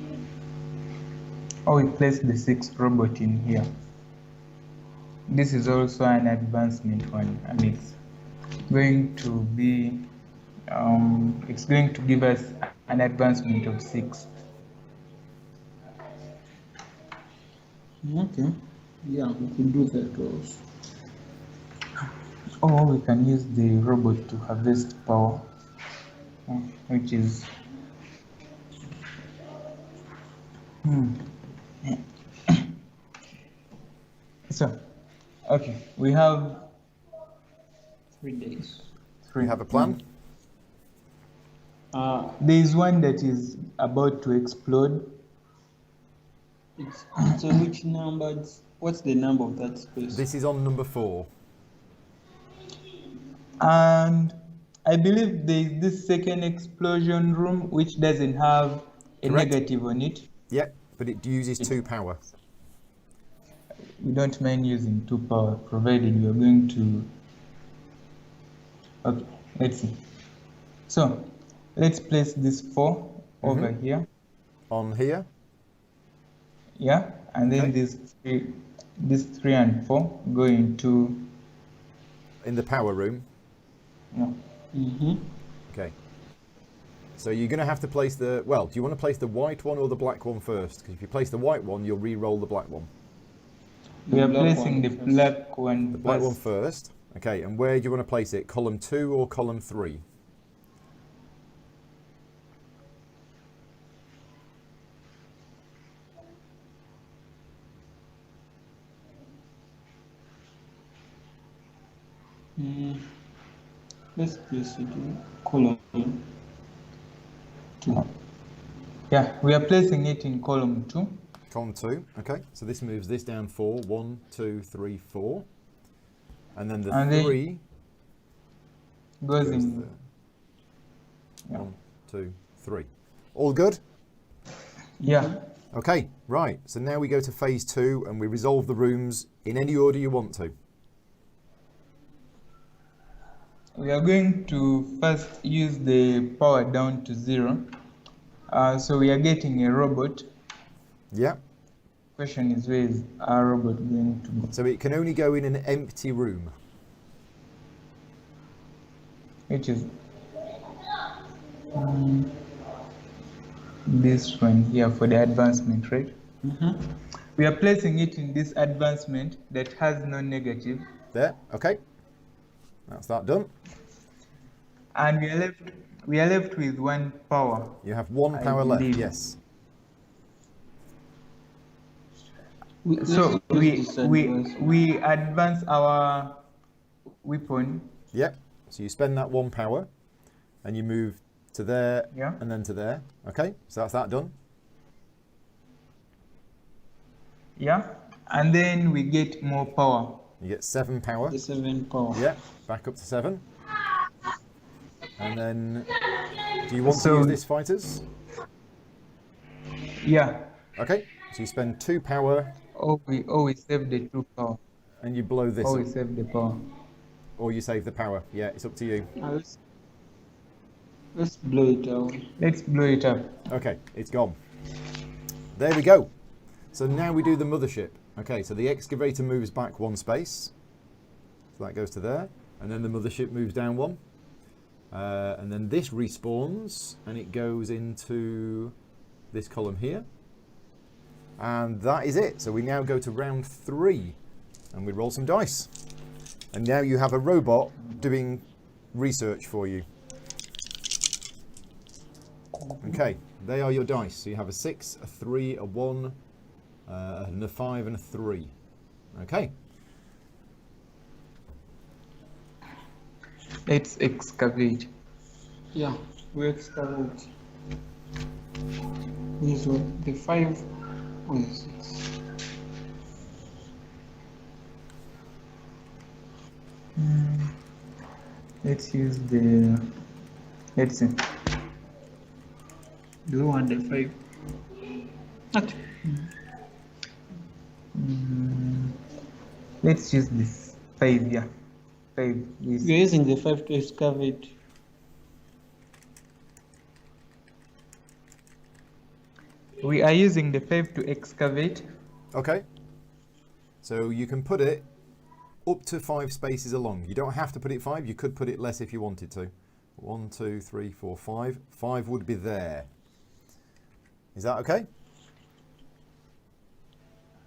Oh, we placed the 6th robot in here. This is also an advancement one, and it's going to be it's going to give us an advancement of 6. Okay. Yeah, we could do that also. Or we can use the robot to harvest power, which is So, okay, we have 3 days. three. You have a plan? There is one that is about to explode. It's on which number? What's the number of that space? This is on number 4. And I believe there is this second explosion room which doesn't have a Correct. negative on it. Yep, but it uses 2 power. We don't mind using 2 power, provided we are going to. Okay, let's see. So, let's place this 4 over here. On here? Yeah, and then Okay. this 3 and 4 go into. In the power room? No. Okay. So you're going to have to place the... Well, do you want to place the white one or the black one first? Because if you place the white one, you'll re-roll the black one. We are black placing one the first. black one. The black one first. first. Okay, and where do you want to place it? Column 2 or column 3? Let's place it in column 2. Yeah, we are placing it in column 2. Column 2. Okay, so this moves this down 4. 1, 2, 3, 4. And then the And then 3 Goes goes in. there. Yeah. 1, 2, 3. All good? Yeah. Okay, right. So now we go to phase 2 and we resolve the rooms in any order you want to. We are going to first use the power down to 0. So we are getting a robot. Yeah. Question is, where is our robot going to go? So it can only go in an empty room. Which is this one here for the advancement, right? We are placing it in this advancement that has no negative, There. Okay. That's that done. and we are left with 1 power. You have 1 I power left. believe. Yes. So we advance our weapon. Yep. So you spend that 1 power and you move to there Yeah. and then to there. Okay. So that's that done. Yeah, and then we get more power. You get 7 power. The 7 power. Yeah. Back up to 7. And then, do you want to So- use this, fighters? Yeah. Okay. So you spend 2 power We save the 2 power. and you blow this We up. save the power. Or you save the power. Yeah, it's up to you. Let's blow it out. Let's blow it up. Okay, it's gone. There we go. So now we do the mothership. Okay, so the excavator moves back 1 space. So that goes to there. And then the mothership moves down 1. And then this respawns and it goes into this column here. And that is it. So we now go to round 3 and we roll some dice. And now you have a robot doing research for you. Okay, they are your dice. So you have a 6, a 3, a 1, and a 5 and a 3. Okay. Let's excavate. Yeah, we excavate. This one, the 5 or the 6. Let's use the. Let's see. Do you want the 5? Okay. Let's use this 5. Yeah, 5. This. We're using the 5 to excavate. We are using the 5 to excavate. Okay. So you can put it up to 5 spaces along. You don't have to put it 5. You could put it less if you wanted to. 1, 2, 3, 4, 5. 5 would be there. Is that okay?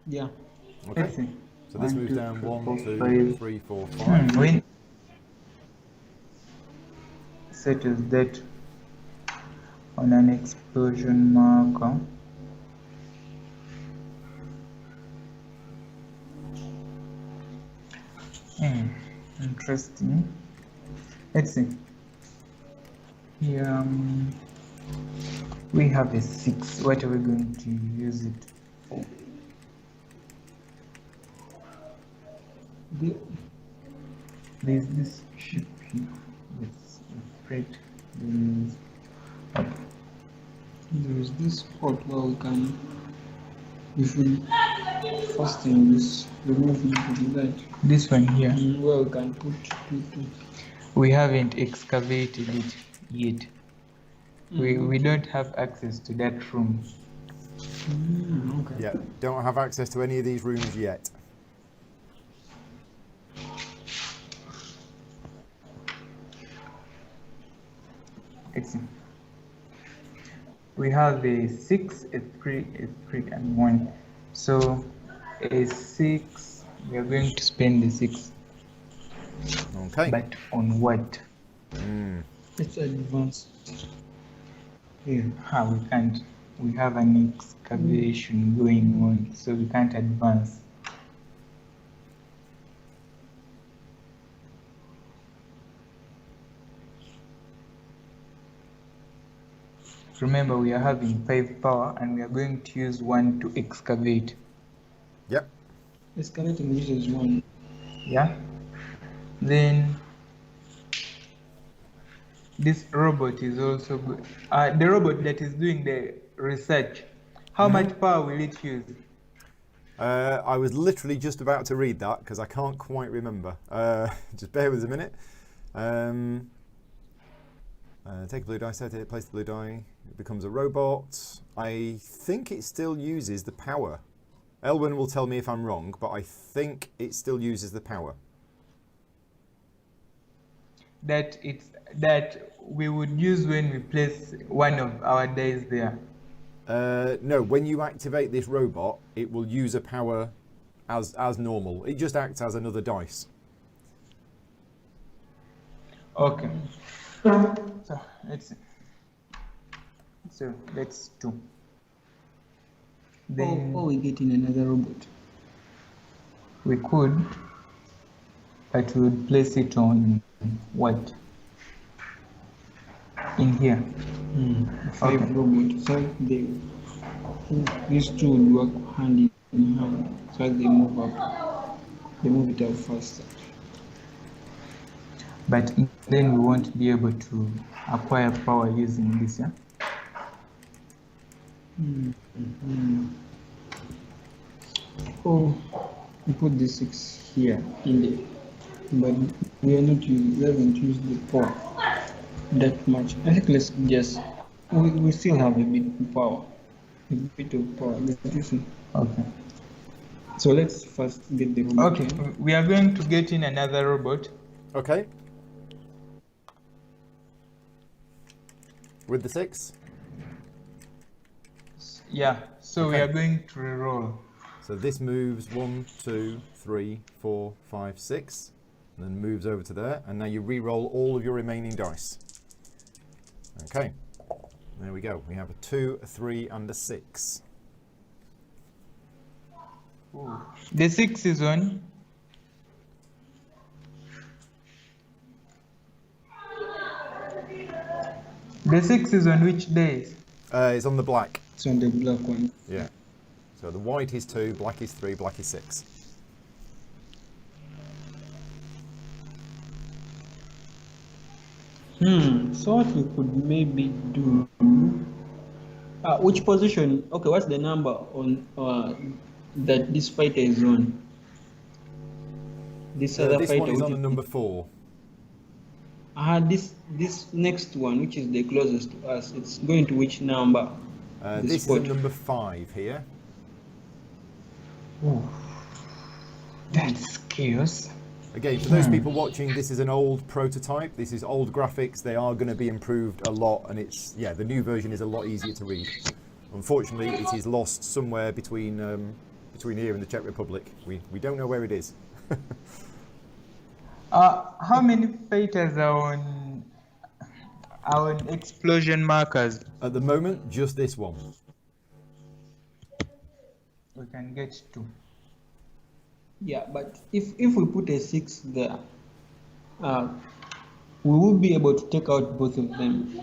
Yeah. Okay. Let's see. So this 1, moves 2, down 3, 1, 4, 2, 5. 3, 4, 5. We settles that on an explosion marker. Interesting. Let's see. Here we have a 6. What are we going to use it for? There's this ship here. Let's break. There is this spot where we should fasten this, remove it to the right. This one here. Where we can put two. We haven't excavated it yet. We don't have access to that room. Okay. Yeah, don't have access to any of these rooms yet. Excellent. We have a 6, a 3, a 3, and 1. So a 6, we are going to spend the 6. Okay. But on what? It's advanced. We can't. We have an excavation going on, so we can't advance. Remember, we are having 5 power, and we are going to use 1 to excavate. Yep. Excavating uses 1. Yeah. Then this robot is also good. The robot that is doing the research, how much power will it use? I was literally just about to read that because I can't quite remember. Just bear with us a minute. Take a blue die, set it, place the blue die. It becomes a robot. I think it still uses the power. Elwyn will tell me if I'm wrong, but I think it still uses the power. That we would use when we place one of our dice there. No, when you activate this robot, it will use a power as normal. It just acts as another dice. Okay. So let's do. Then Or we get in another robot. we could, but we would place it on what? In here. 5 Okay. robots. So these two would work hand in hand. So as they move up, they move it up faster. But then we won't be able to acquire power using this, yeah? Oh, we put the 6 here in there, but we haven't used the power that much. I think let's just we still have a bit of power. Let you see. Okay. So let's first get the robot. Okay, we are going to get in another robot. Okay. With the 6? Yeah, so we Okay. are going to reroll. So this moves 1, 2, 3, 4, 5, 6, and then moves over to there. And now you re-roll all of your remaining dice. Okay. There we go. We have a 2, a 3, and a 6. The 6 is on. The 6 is on which days? It's on the black. It's on the black one. Yeah. So the white is 2, black is 3, black is 6. So what we could maybe do? Which position? Okay, what's the number on that this fighter is on? This other This fighter. one is which on a number 4. This next one, which is the closest to us, it's going to which number? This spot. is a number 5 here. That's chaos. Again, for those people watching, this is an old prototype. This is old graphics. They are going to be improved a lot, and it's the new version is a lot easier to read. Unfortunately, it is lost somewhere between here and the Czech Republic. We don't know where it is. How many fighters are on explosion markers? At the moment, just this one. We can get 2. Yeah, but if we put a 6 there, we will be able to take out both of them.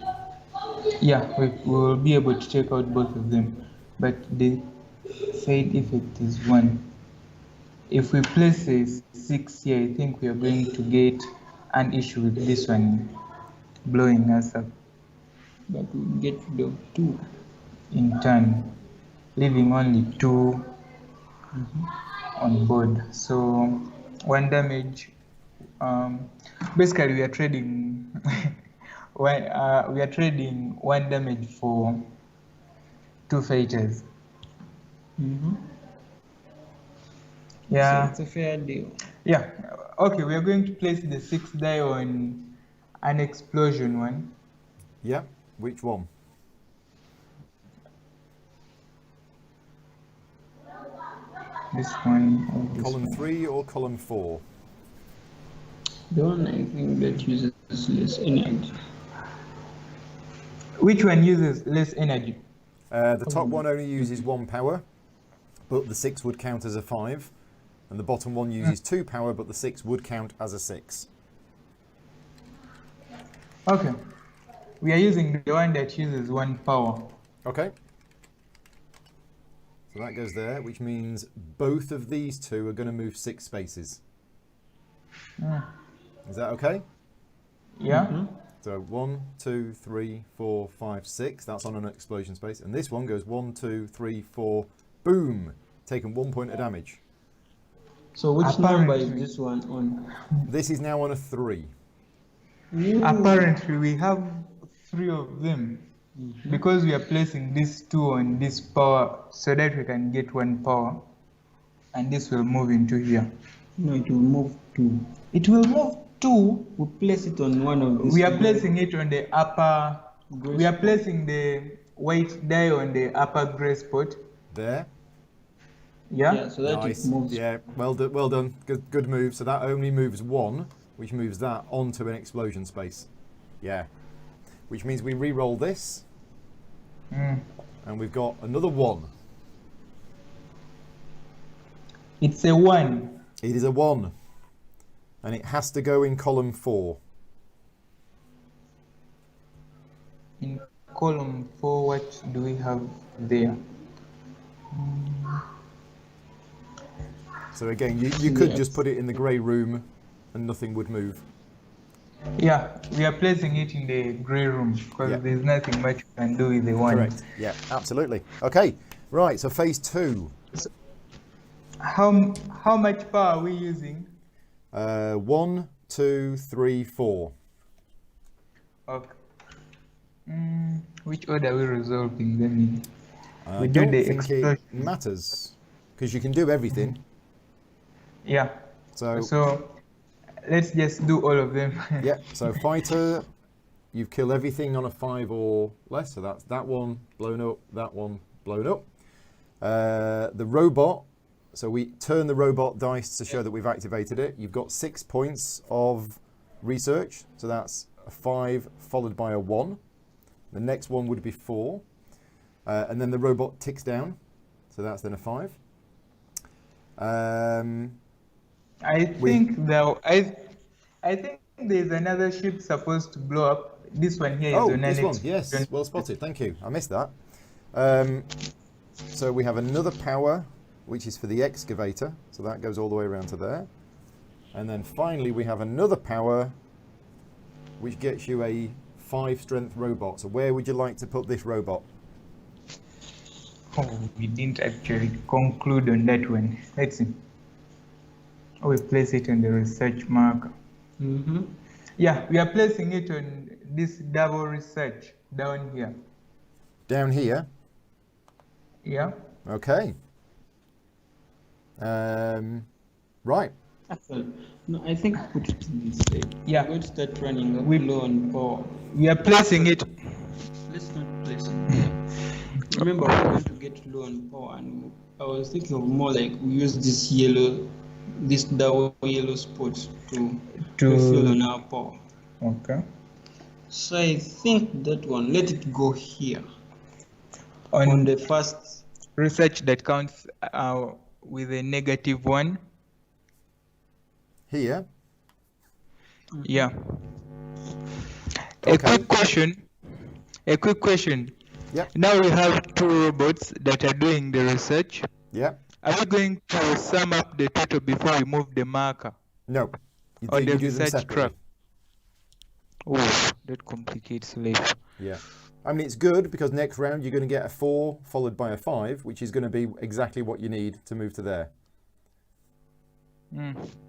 Yeah, we will be able to take out both of them, but the fade effect is 1. If we place a 6 here, I think we are going to get an issue with this one blowing us up But we get rid of 2. in turn, leaving only 2 on board. So 1 damage. Basically, we are trading. We are trading 1 damage for 2 fighters. Yeah. So it's a fair deal. Yeah. Okay, we are going to place the 6th die on an explosion one. Yeah. Which one? This one. Or this Column one. 3 or column 4? The one I think that uses less energy. Which one uses less energy? The top one only uses 1 power, but the 6 would count as a 5. And the bottom one uses 2 power, but the 6 would count as a 6. Okay. We are using the one that uses 1 power. Okay. So that goes there, which means both of these two are going to move 6 spaces. Is that okay? Yeah. So 1, 2, 3, 4, 5, 6. That's on an explosion space. And this one goes 1, 2, 3, 4. Boom! Taken 1 point of damage. So which number is Apparently. this one on? This is now on a 3. Apparently, we have 3 of them because we are placing these 2 on this power so that we can get 1 power, and this will move into here. No, it will move 2. It will move 2. We place it on one of these. We are placing it on the upper. Gray We are spot. placing the white die on the upper gray spot. There. Yeah. Yeah, so that Nice. it moves. Yeah, well done. Well done. Good move. So that only moves 1, which moves that onto an explosion space. Yeah. Which means we re-roll this, and we've got another 1. It's a 1. It is a 1, and it has to go in column 4. In column 4, what do we have there? So again, you could just put it in the grey room, and nothing would move. Yeah, we are placing it in the grey room because Yeah. there's nothing much we can do with the 1. Correct. Yeah, absolutely. Okay. Right. So phase 2. How much power are we using? 1, 2, 3, 4. Okay. Which order are we resolving them in? I We do don't the think it explosion. matters because you can do everything. Yeah. So So let's just do all of them. yeah. So fighter, you've killed everything on a 5 or less. So that's that one blown up. That one blown up. The robot. So we turn the robot dice to show that we've activated it. You've got 6 points of research. So that's a 5 followed by a 1. The next one would be 4. And then the robot ticks down. So that's then a 5. I think there's another ship supposed to blow up. This one here is Oh, on this an one. Yes, well spotted. Thank you. I missed that. So we have another power, which is for the excavator. So that goes all the way around to there. And then finally, we have another power, which gets you a 5 strength robot. So where would you like to put this robot? Oh, we didn't actually conclude on that one. Let's see. Oh, we place it on the research marker. Yeah, we are placing it on this double research down here. Down here. Yeah. Okay. Right. Actually, no, I think put it this way. Yeah. We're going to start running up We- low on power. We are placing it. Let's not place it there. Remember, we're going to get low on power, and I was thinking of more like we use this double yellow spot to refill on our power. Okay. So I think that one, let it go here on the first. Research that counts with a -1. here. Yeah. Okay. A quick question. Yep. Now we have 2 robots that are doing the research. Yep. Are we going to sum up the total before we move the marker No. You on the do them research separately. track? Oh, that complicates life. Yeah. I mean, it's good because next round you're going to get a 4 followed by a 5, which is going to be exactly what you need to move to there.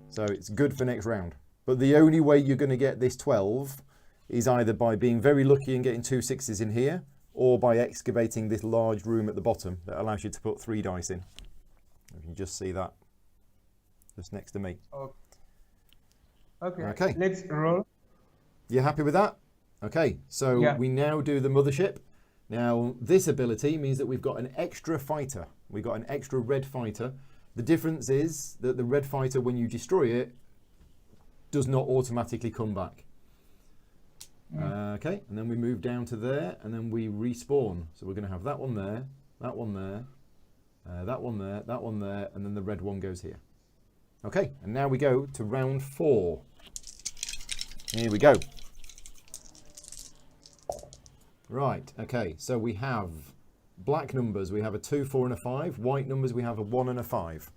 So it's good for next round. But the only way you're going to get this 12 is either by being very lucky and getting 2 6s in here, or by excavating this large room at the bottom that allows you to put 3 dice in. You can just see that just next to me. Okay. Let's roll. You happy with that? Okay, so Yeah. we now do the mothership. Now, this ability means that we've got an extra fighter. We've got an extra red fighter. The difference is that the red fighter, when you destroy it, does not automatically come back. Okay, and then we move down to there, and then we respawn. So we're going to have that one there, that one there, that one there, that one there, and then the red one goes here. Okay, and now we go to round 4. Here we go. Right, okay, so we have black numbers, we have a 2, 4 and a 5. White numbers, we have a 1 and a 5.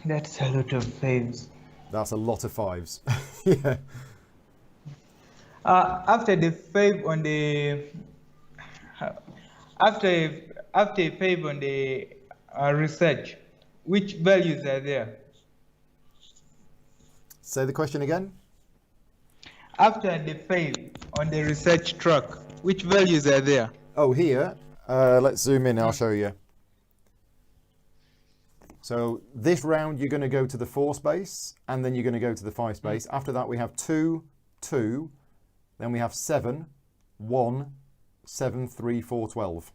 That's a lot of 5s. That's a lot of 5s. Yeah. After the 5 on the after 5 on the research, which values are there? Say the question again. After the 5 on the research track, which values are there? Oh, here, let's zoom in, I'll show you. So this round you're going to go to the 4 space, and then you're going to go to the 5 space. After that we have 2, 2, then we have 7, 1, 7, 3, 4, 12.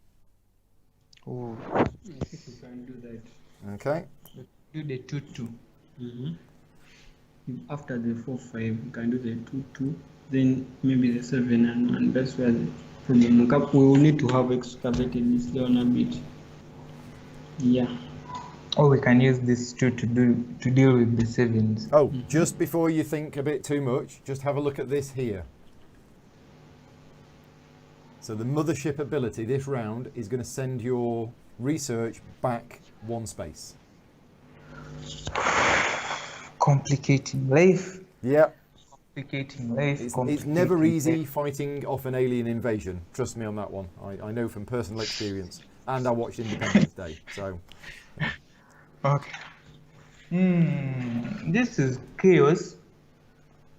Oh, I think we can do that. Okay. Do the 2, 2. After the 4, 5, we can do the 2, 2. Then maybe the 7 and 1. That's where the problem comes. We will need to have excavated this down a bit. Yeah. Or we can use this 2 to deal with the 7s. Oh, just before you think a bit too much, just have a look at this here. So the mothership ability this round is going to send your research back 1 space. Complicating life. Yeah. Complicating life. It's never easy fighting off an alien invasion. Trust me on that one. I know from personal experience. And I watched Independence Day. So. Okay. This is chaos.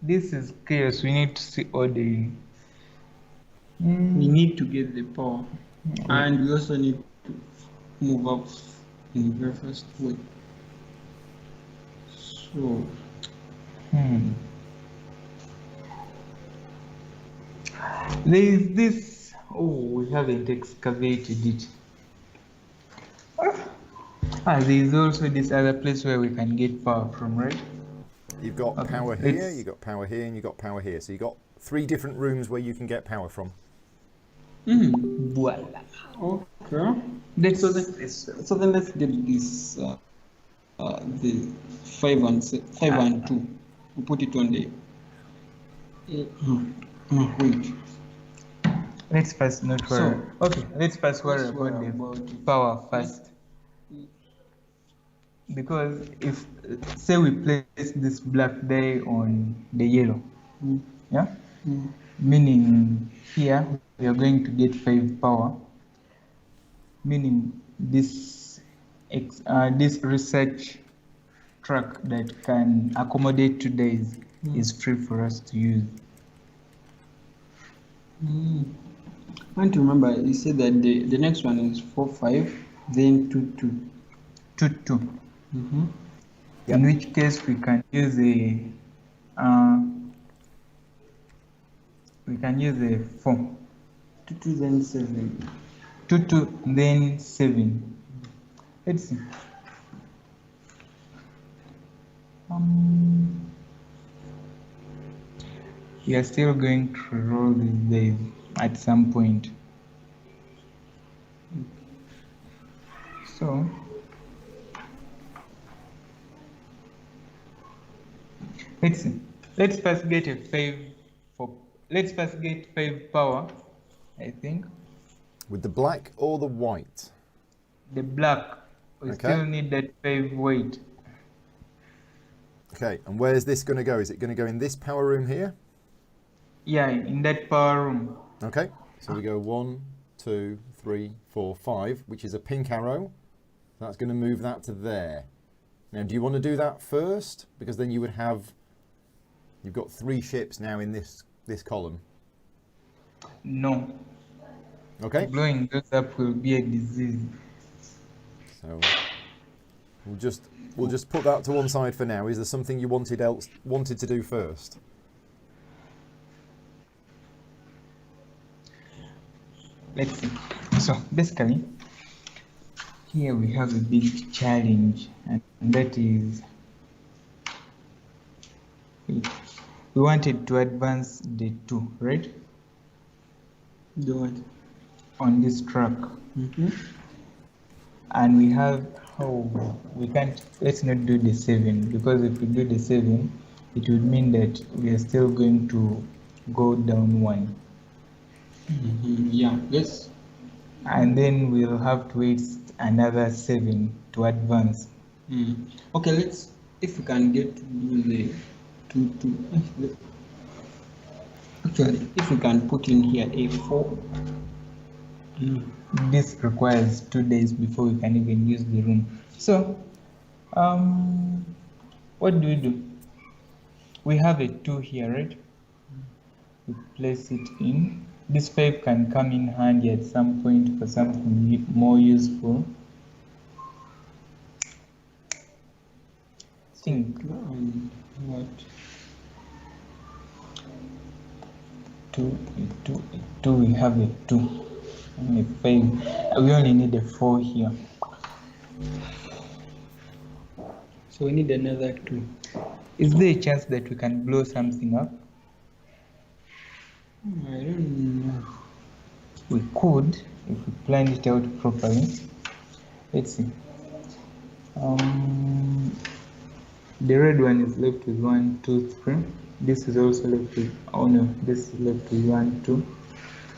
This is chaos. We need to see all the. We need to get the power. And we also need to move up in the very first way. So. There is this. Oh, we haven't excavated it. There is also this other place where we can get power from, right? You've got power here, you've got power here, and you've got power here. So you've got 3 different rooms where you can get power from. Voila. Okay. So then let's get this the 5 and 2. We put it on the. Wait. Let's first not worry. Okay, let's first worry about the power first. Because if, say we place this black die on the yellow, yeah? Meaning here we are going to get 5 power, meaning this research track that can accommodate 2 days is free for us to use. I want to remember, you said that the next one is 4, 5, then 2, 2. 2, 2. Yep. In which case we can use a 4. 2, 2, then 7. 2, 2, then 7. Let's see. We are still going to roll these days at some point. So Let's first get a 5 for. Let's first get 5 power, I think. With the black or the white? The black. We Okay. still need that 5 weight. Okay, and where's this going to go? Is it going to go in this power room here? Yeah, in that power room. Okay, so we go 1, 2, 3, 4, 5, which is a pink arrow. That's going to move that to there. Now, do you want to do that first? Because then you would have, you've got 3 ships now in this column. No. Okay. Blowing those up will be a disease. So we'll just put that to one side for now. Is there something you wanted to do first? Let's see. So basically, here we have a big challenge, and that is we wanted to advance the 2, right? Do what? On this track. Mm-hmm. And we have, we can't, let's not do the 7, because if we do the 7, it would mean that we are still going to go down 1. Mm-hmm. Yeah, yes. And then we'll have to wait another 7 to advance. Okay, let's, if we can get to do the 2, actually, if we can put in here a 4. This requires 2 days before we can even use the room. So, what do? We have a 2 here, right? We place it in. This 5 can come in handy at some point for something more useful. Think. What? 2, we have a 2. And a 5. We only need a 4 here. So we need another 2. Is there a chance that we can blow something up? I don't know. We could, if we plan it out properly. Let's see. The red one is left with 1, 2, 3. This is also left with, oh no, this is left with 1, 2,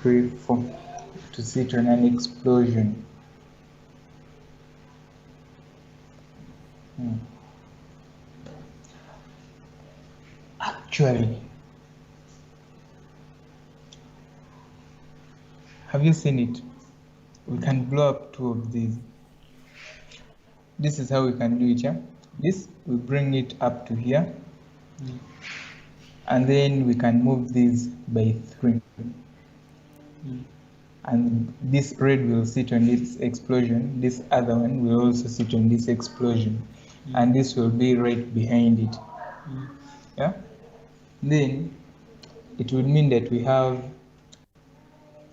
3, 4. To sit on an explosion. Actually, have you seen it? We can blow up 2 of these. This is how we can do it, yeah? This, we bring it up to here. And then we can move these by 3. And this red will sit on this explosion. This other one will also sit on this explosion. And this will be right behind it. Yeah? Then it would mean that we have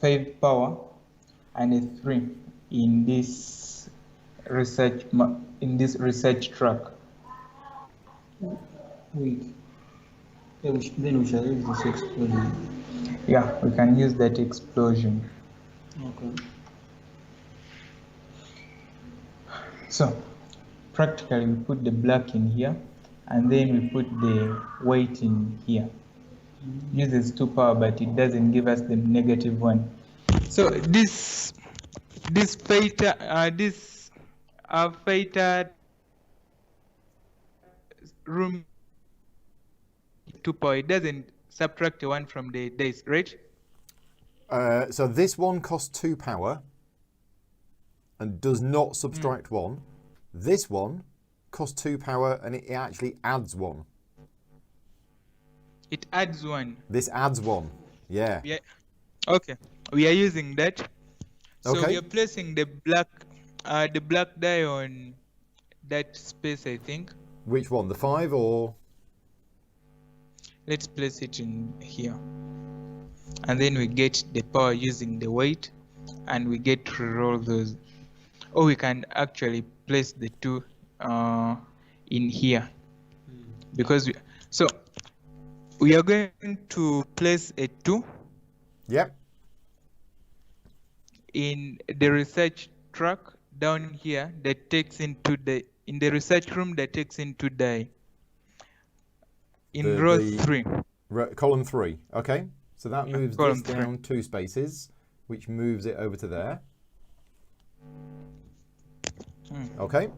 5 power and a 3 in this research track. Wait. Yeah, then we shall use this explosion. Yeah, we can use that explosion. Okay. So practically we put the black in here, and then we put the white in here. Uses 2 power, but it doesn't give us the -1. So this fighter fighter room 2 power. It doesn't subtract 1 from the dice, right? So this one costs 2 power and does not subtract 1. This one costs 2 power and it actually adds 1. It adds 1. This adds 1. Yeah. Yeah. Okay. We are using that. So Okay. we are placing the black die on that space, I think. Which one? The 5 or? Let's place it in here. And then we get the power using the weight, and we get to roll those. Or we can actually place the 2 in here. Because we are going to place a 2. Yep. In the research track down here that takes into in the research room that takes into die. In row 3. Column 3. Okay. So that moves column this down 2 spaces, which moves it over to there. Okay.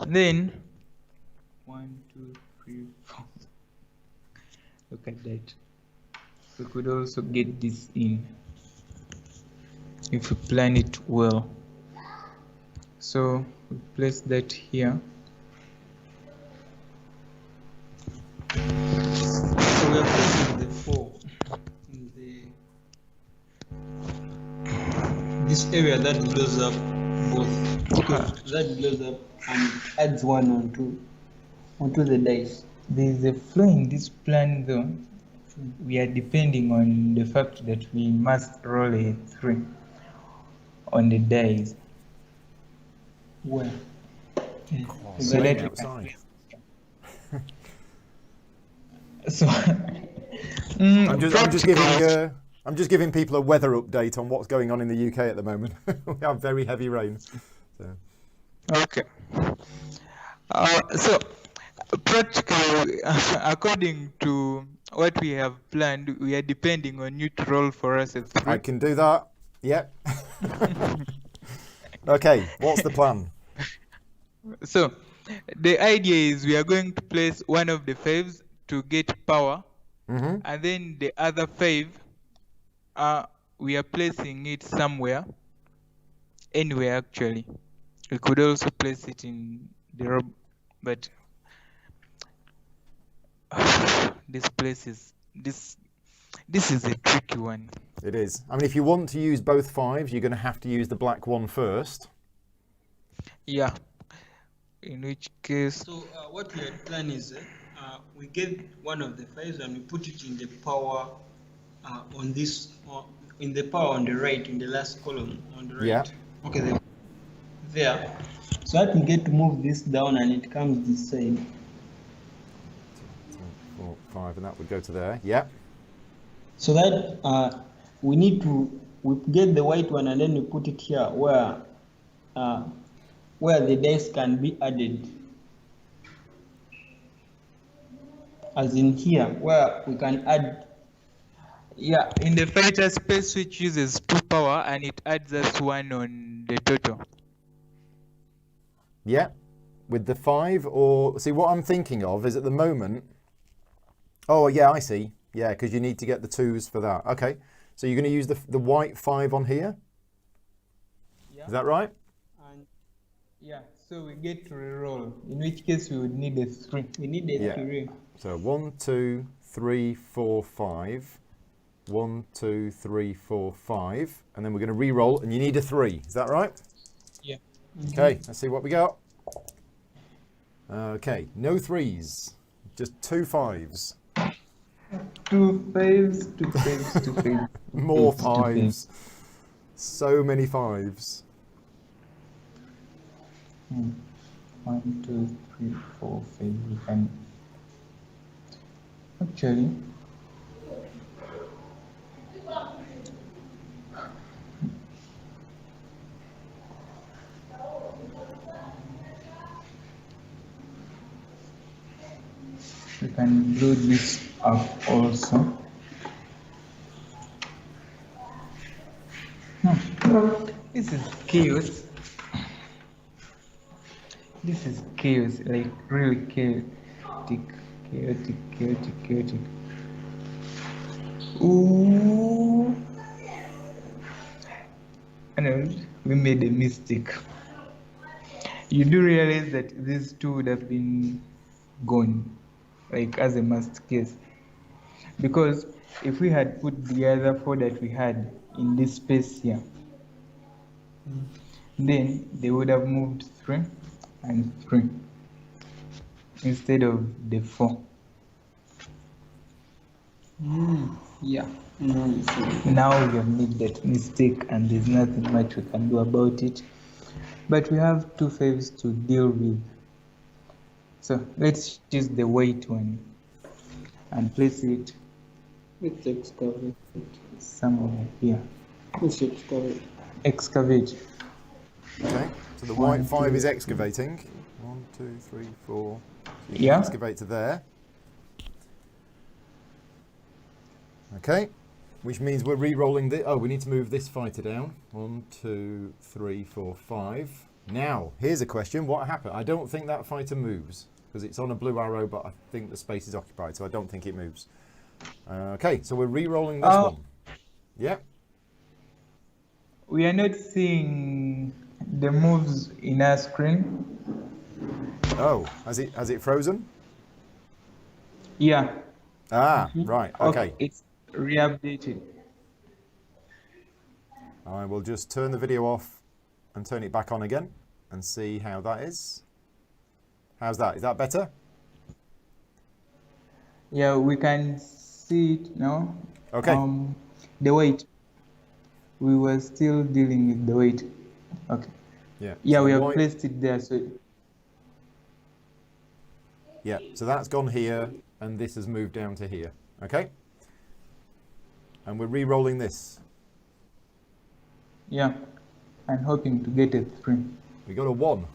Then 1, 2, 3, 4. Look at that. We could also get this in if we plan it well. So we place that here. So we are placing the 4 in this area that blows up both. Because that blows up and adds 1 onto the dice. There is a flaw in this plan though. We are depending on the fact that we must roll a 3 on the dice. Where? So that outside. So I'm just giving people a weather update on what's going on in the UK at the moment. We have very heavy rain. So. Okay. So practically, according to what we have planned, we are depending on you to roll for us a 3. I can do that. Yep. Okay, what's the plan? So the idea is we are going to place one of the 5s to get power, and then the other 5, we are placing it somewhere, anywhere actually. We could also place it in the room, but this place is this is a tricky one. It is. I mean, if you want to use both 5s, you're going to have to use the black one first. Yeah. In which case. So what we had planned is we get one of the 5s and we put it in the power on this, in the power on the right, in the last column on the right. Yeah. Okay, there. So that we get to move this down and it comes this side. 2, 3, 4, 5, and that would go to there. Yeah. So that we get the white one and then we put it here where the dice can be added. As in here, where we can add. Yeah, in the fighter space which uses 2 power and it adds us 1 on the total. Yeah. With the 5, or see what I'm thinking of is at the moment. Oh yeah, I see. Yeah, because you need to get the 2s for that. Okay. So you're going to use the white 5 on here? Yeah. Is that right? And yeah, so we get to reroll, in which case we would need a 3. We need a 3. So 1, 2, 3, 4, 5. 1, 2, 3, 4, 5. And then we're going to re-roll, and you need a 3. Is that right? Yeah. Okay, let's see what we got. Okay, no 3s. Just 2 5s. 2 5s, 2 5s, 2 5s. More 5s. So many 5s. 1, 2, 3, 4, 5. We can actually. We can blow this up also. This is chaos. This is chaos, like really chaotic. Ooh. And we made a mistake. You do realize that these 2 would have been gone, like as a must case, because if we had put the other 4 that we had in this space here, then they would have moved 3 and 3 instead of the 4. Yeah. Now we have made that mistake and there's nothing much we can do about it, but we have 2 5s to deal with. So let's use the white one and place it. Let's excavate. Somewhere here. Let's excavate. Excavate. Okay, so the white 5 is excavating. 1, 2, 3, 4, So you can Yeah. excavate to there. Okay, which means we're re-rolling the. Oh, we need to move this fighter down. 1, 2, 3, 4, 5. Now, here's a question. What happened? I don't think that fighter moves because it's on a blue arrow, but I think the space is occupied, so I don't think it moves. Okay, so we're re-rolling this one. Yep. We are not seeing the moves in our screen. Oh, has it frozen? Yeah. Ah, right. Okay. It's re-updated. I will just turn the video off and turn it back on again and see how that is. How's that? Is that better? Yeah, we can see it now. Okay. The weight. We were still dealing with the weight. Okay. Yeah. Yeah, so we have white- placed it there. So Yeah, so that's gone here and this has moved down to here. Okay? And we're re-rolling this. yeah, I'm hoping to get a 3. We got a 1.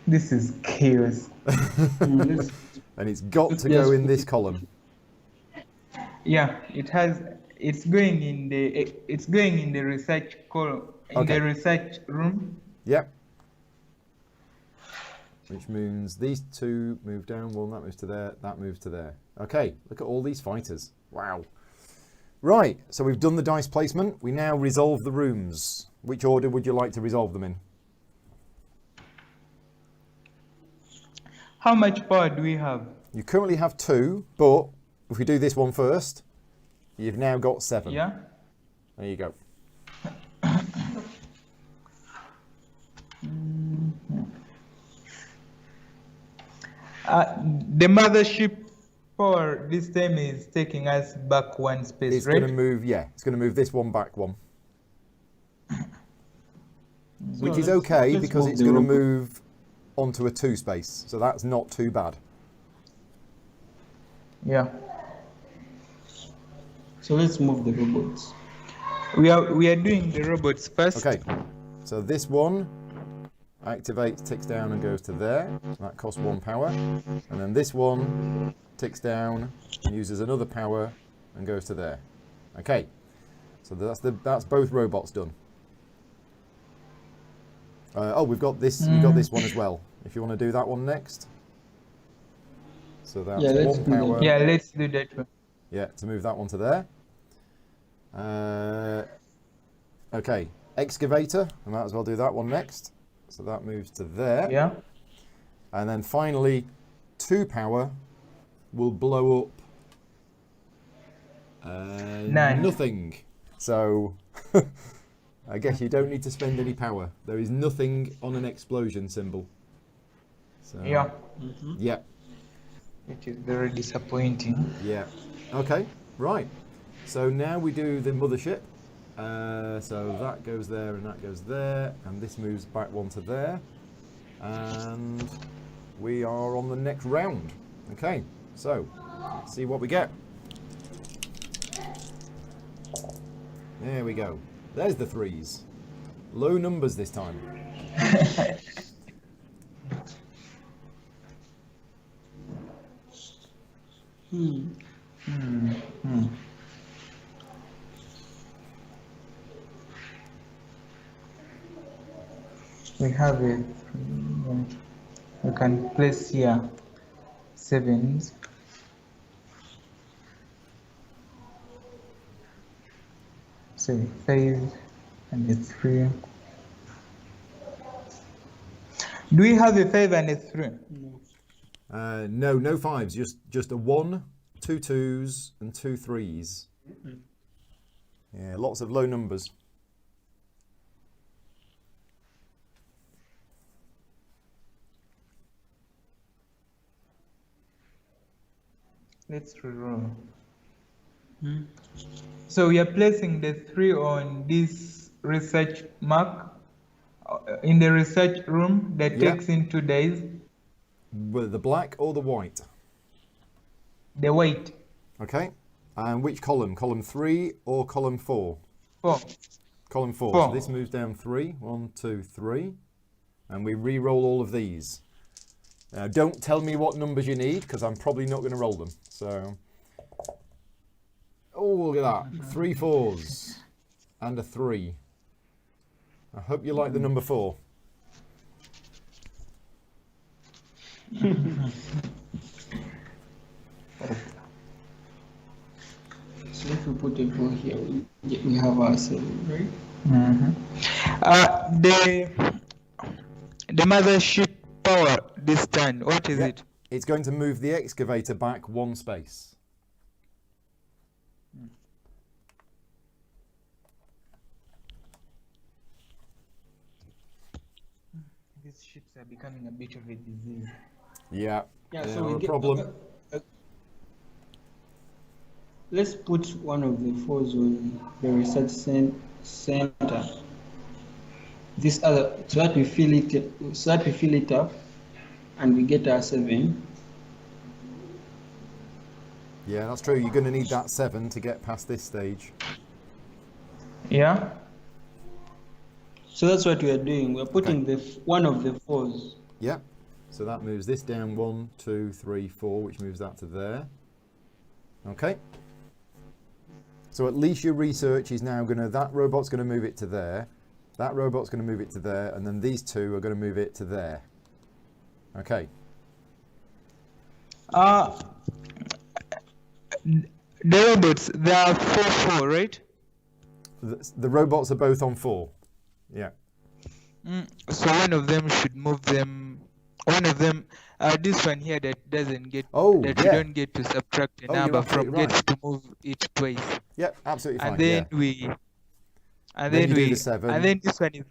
This is chaos. Let's And it's got to Yes. go in this column. Yeah, it's going in the research column, in Okay. the research room. Yep. Which means these two move down. Well, that moves to there. That moves to there. Okay, look at all these fighters. Wow. Right, so we've done the dice placement. We now resolve the rooms. Which order would you like to resolve them in? How much power do we have? You currently have 2, but if we do this one first, you've now got 7. Yeah. There you go. The mothership power this time is taking us back 1 space, It's right? going to move, yeah, it's going to move this one back 1. Which is okay let's because move it's the going to robot. move onto a 2 space. So that's not too bad. Yeah. So let's move the robots. We are doing the robots first. Okay, so this one activates, ticks down and goes to there. That costs 1 power. And then this one ticks down and uses another power and goes to there. Okay, so that's both robots done. Oh, we've got this one as well. If you want to do that one next. So that's Yeah, let's 1 do that. power. Yeah, let's do that one. Yeah, to move that one to there. Okay, excavator. I might as well do that one next. So that moves to there. Yeah. And then finally, 2 power will blow up None. nothing. So I guess you don't need to spend any power. There is nothing on an explosion symbol. So, Yeah. Yeah. Which is very disappointing. Yeah. Okay. Right. So now we do the mothership. So that goes there and that goes there, and this moves back 1 to there, and we are on the next round. Okay. So let's see what we get. There we go. There's the 3s. Low numbers this time. We have it. We can place here 7s. So 5 and a 3. Do we have a 5 and a 3? No, no 5s. Just a 1, 2 2s, and 2 3s. Yeah, lots of low numbers. Let's reroll. So we are placing the 3 on this research mark in the research room that Yeah. takes in 2 days. With the black or the white? The weight Okay. And which column? Column 3 or column 4? 4. Column 4. Four. So this moves down 3. 1, 2, 3. and we re-roll all of these. Now, don't tell me what numbers you need, because I'm probably not going to roll them. So, oh, look at that. 3 4s and a 3. I hope you like the number 4. So if we put a 4 here, we have our 7, right? The mothership power this turn, what is it? It's going to move the excavator back 1 space. These ships are becoming a bit of a disease. Yeah, Yeah, they so are we a get problem. Let's put one of the 4s on the research center. This other, so that we fill it up, and we get our 7. Yeah, that's true. You're going to need that 7 to get past this stage. Yeah. So that's what we are doing. We're putting one of the 4s. Yeah. So that moves this down 1, 2, 3, 4, which moves that to there. Okay. So at least your research is now going to, that robot's going to move it to there. That robot's going to move it to there. And then these 2 are going to move it to there. Okay. The robots, they are 4-4, right? The robots are both on 4. Yeah. So one of them should move them. One of them, this one here that doesn't get, Oh, that yeah. you don't get to subtract a Oh, you're number absolutely from, right. gets to move it twice. Yep, absolutely fine. And then yeah. we, and Then then you do we, the 7, and then this one is,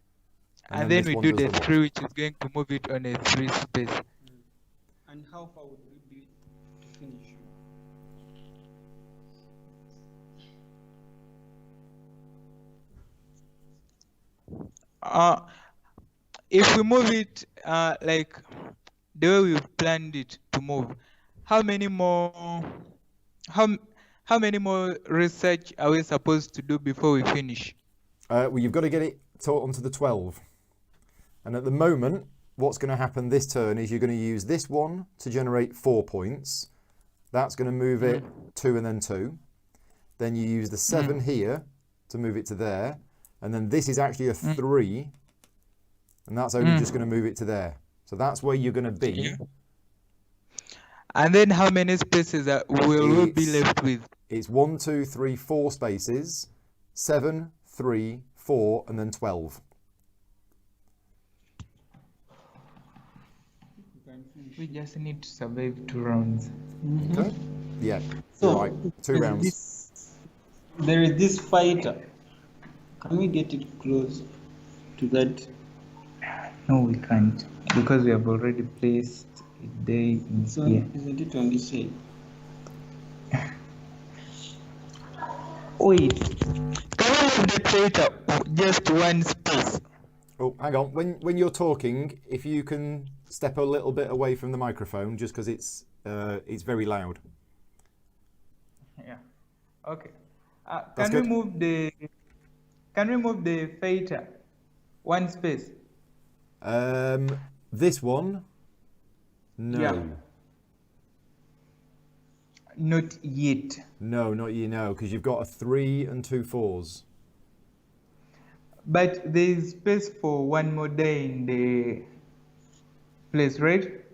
and and then then this we one do does the the 3, which is going to move it on a 3 space. And how far would we be to finish? If we move it like the way we planned it to move, how many more research are we supposed to do before we finish? Well, you've got to get it onto the 12. And at the moment, what's going to happen this turn is you're going to use this one to generate 4 points. That's going to move it 2 and then 2. Then you use the 7 here to move it to there. And then this is actually a 3. And that's only just going to move it to there. So that's where you're going to be. Yeah. And then how many spaces will we be left with? It's 1, 2, 3, 4 spaces. 7, 3, 4, and then 12. We just need to survive 2 rounds. Okay? Yeah. So, right. 2 rounds. There is this fighter. Can we get it close to that? No, we can't, because we have already placed it there in So here. isn't it on this side? Wait, Can we move the traitor just 1 space? Oh, hang on. When you're talking, if you can step a little bit away from the microphone, just because it's very loud. yeah, okay. That's Can good. we move the fighter 1 space? This one? No. Yeah. Not yet. No, not you know, because you've got a 3 and 2 4s. But there is space for 1 more die in the place, right?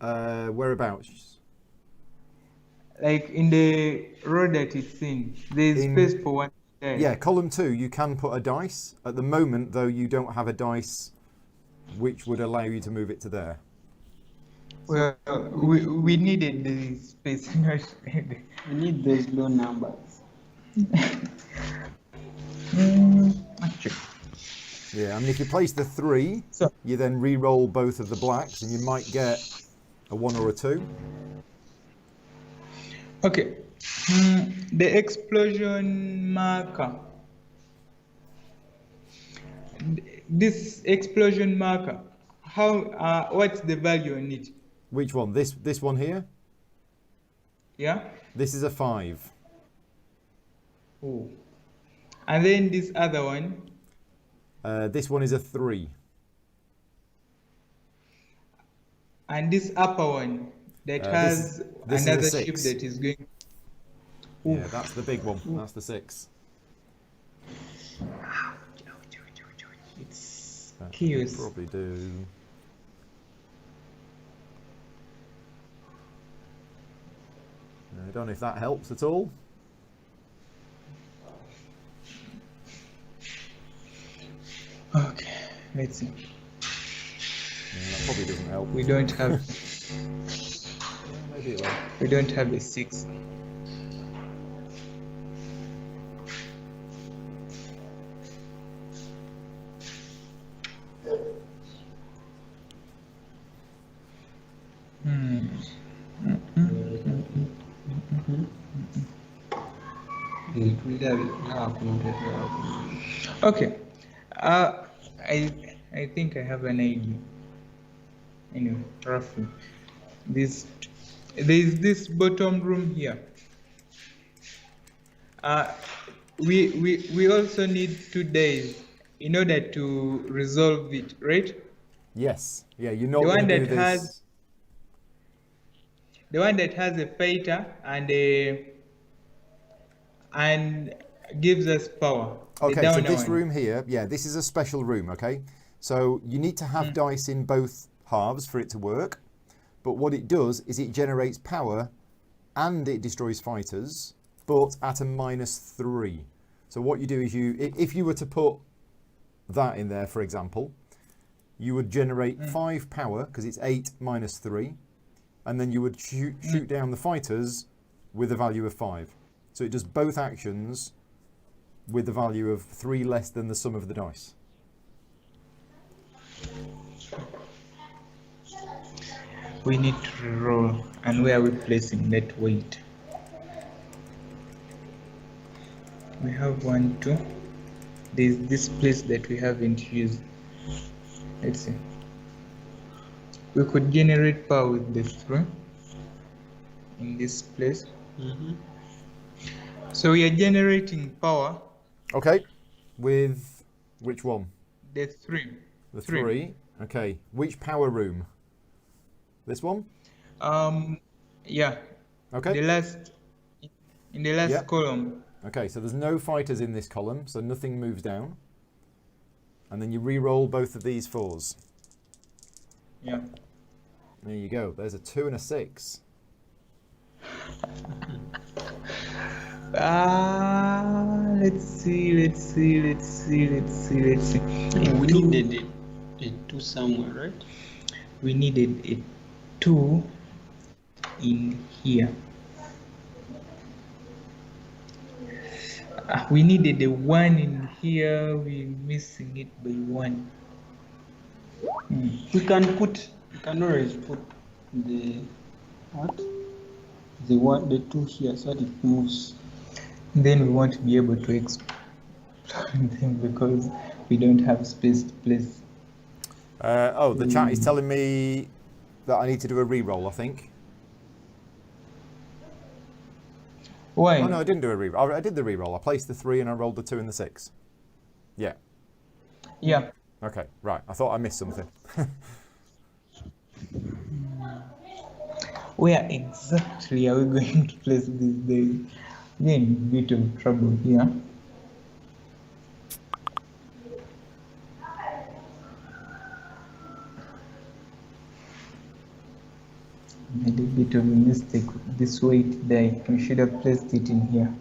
Whereabouts? Like in the road that it's in, there is space for 1 die. Yeah, column 2, you can put a dice. At the moment, though, you don't have a dice which would allow you to move it to there. Well, we needed the space. Not We need those low numbers. Actually. Yeah, I mean, if you place the 3, So- you then re-roll both of the blacks, and you might get a 1 or a 2. Okay. The explosion marker. This explosion marker, how? What's the value on it? Which one? This one here? Yeah. This is a 5. Oh. And then this other one. This one is a 3. And this upper one that has this is a another ship 6. that is going. Yeah, that's the big one. That's the 6. It's That chaos. will probably do. I don't know if that helps at all. Okay, let's see. Yeah, that probably doesn't help. We don't have Maybe it will. we don't have a 6. Okay. I think I have an idea. Anyway, roughly. There is this bottom room here. We also need 2 days in order to resolve it, right? Yes. Yeah, you're not The going one to do that this. has the one that has a fighter and gives us power. The Okay, so downer this one. room here, yeah, this is a special room, okay? So you need to have dice in both halves for it to work. But what it does is it generates power and it destroys fighters, but at a -3. So what you do is if you were to put that in there, for example, you would generate 5 power because it's 8 minus 3, and then you would shoot down the fighters with a value of 5. So it does both actions with the value of 3 less than the sum of the dice. We need to roll, and where are we placing that weight? We have 1, 2. There's this place that we haven't used. Let's see. We could generate power with the 3 in this place. So we are generating power. Okay, with which one? The 3. The 3. Okay, which power room? This one? Yeah. Okay. In the last Yep. column. Okay, so there's no fighters in this column, so nothing moves down. And then you re-roll both of these 4s. Yeah. There you go. There's a 2 and a 6. Let's see. We needed a 2 somewhere, right? We needed a 2 in here. We needed a 1 in here. We're missing it by 1. We can always put the the 2 here so that it moves. Then we won't be able to explode them because we don't have space to place. The chat is telling me that I need to do a re-roll, I think. Why? Oh no, I didn't do a re-roll. I did the re-roll. I placed the 3 and I rolled the 2 and the 6. Yeah. Yeah. Okay, right. I thought I missed something. Where exactly are we going to place this day? Again, a bit of trouble here. Made a bit of a mistake with this weight die. We should have placed it in here.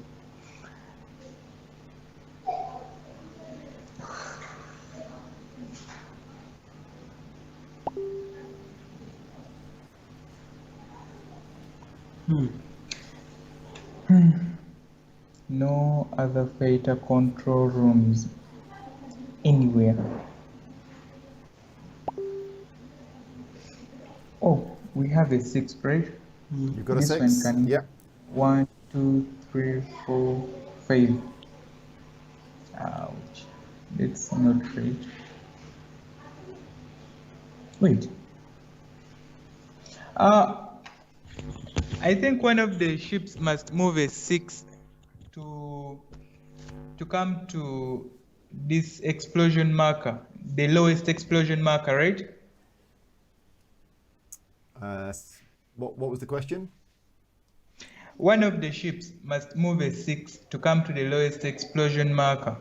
No other fighter control rooms anywhere. Oh, we have a 6, right? You've got a This 6? one can- Yep. 1, 2, 3, 4, 5. Ouch. It's not right. Wait. I think one of the ships must move a 6 to come to this explosion marker, the lowest explosion marker, right? What was the question? One of the ships must move a 6 to come to the lowest explosion marker,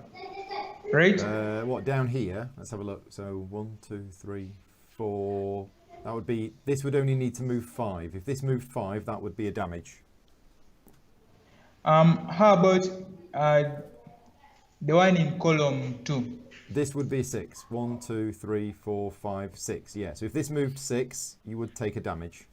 right? What, down here? Let's have a look. So 1, 2, 3, 4. That would be, this would only need to move 5. If this moved 5, that would be a damage. How about the one in column 2? This would be 6. 1, 2, 3, 4, 5, 6. Yeah, so if this moved 6, you would take a damage.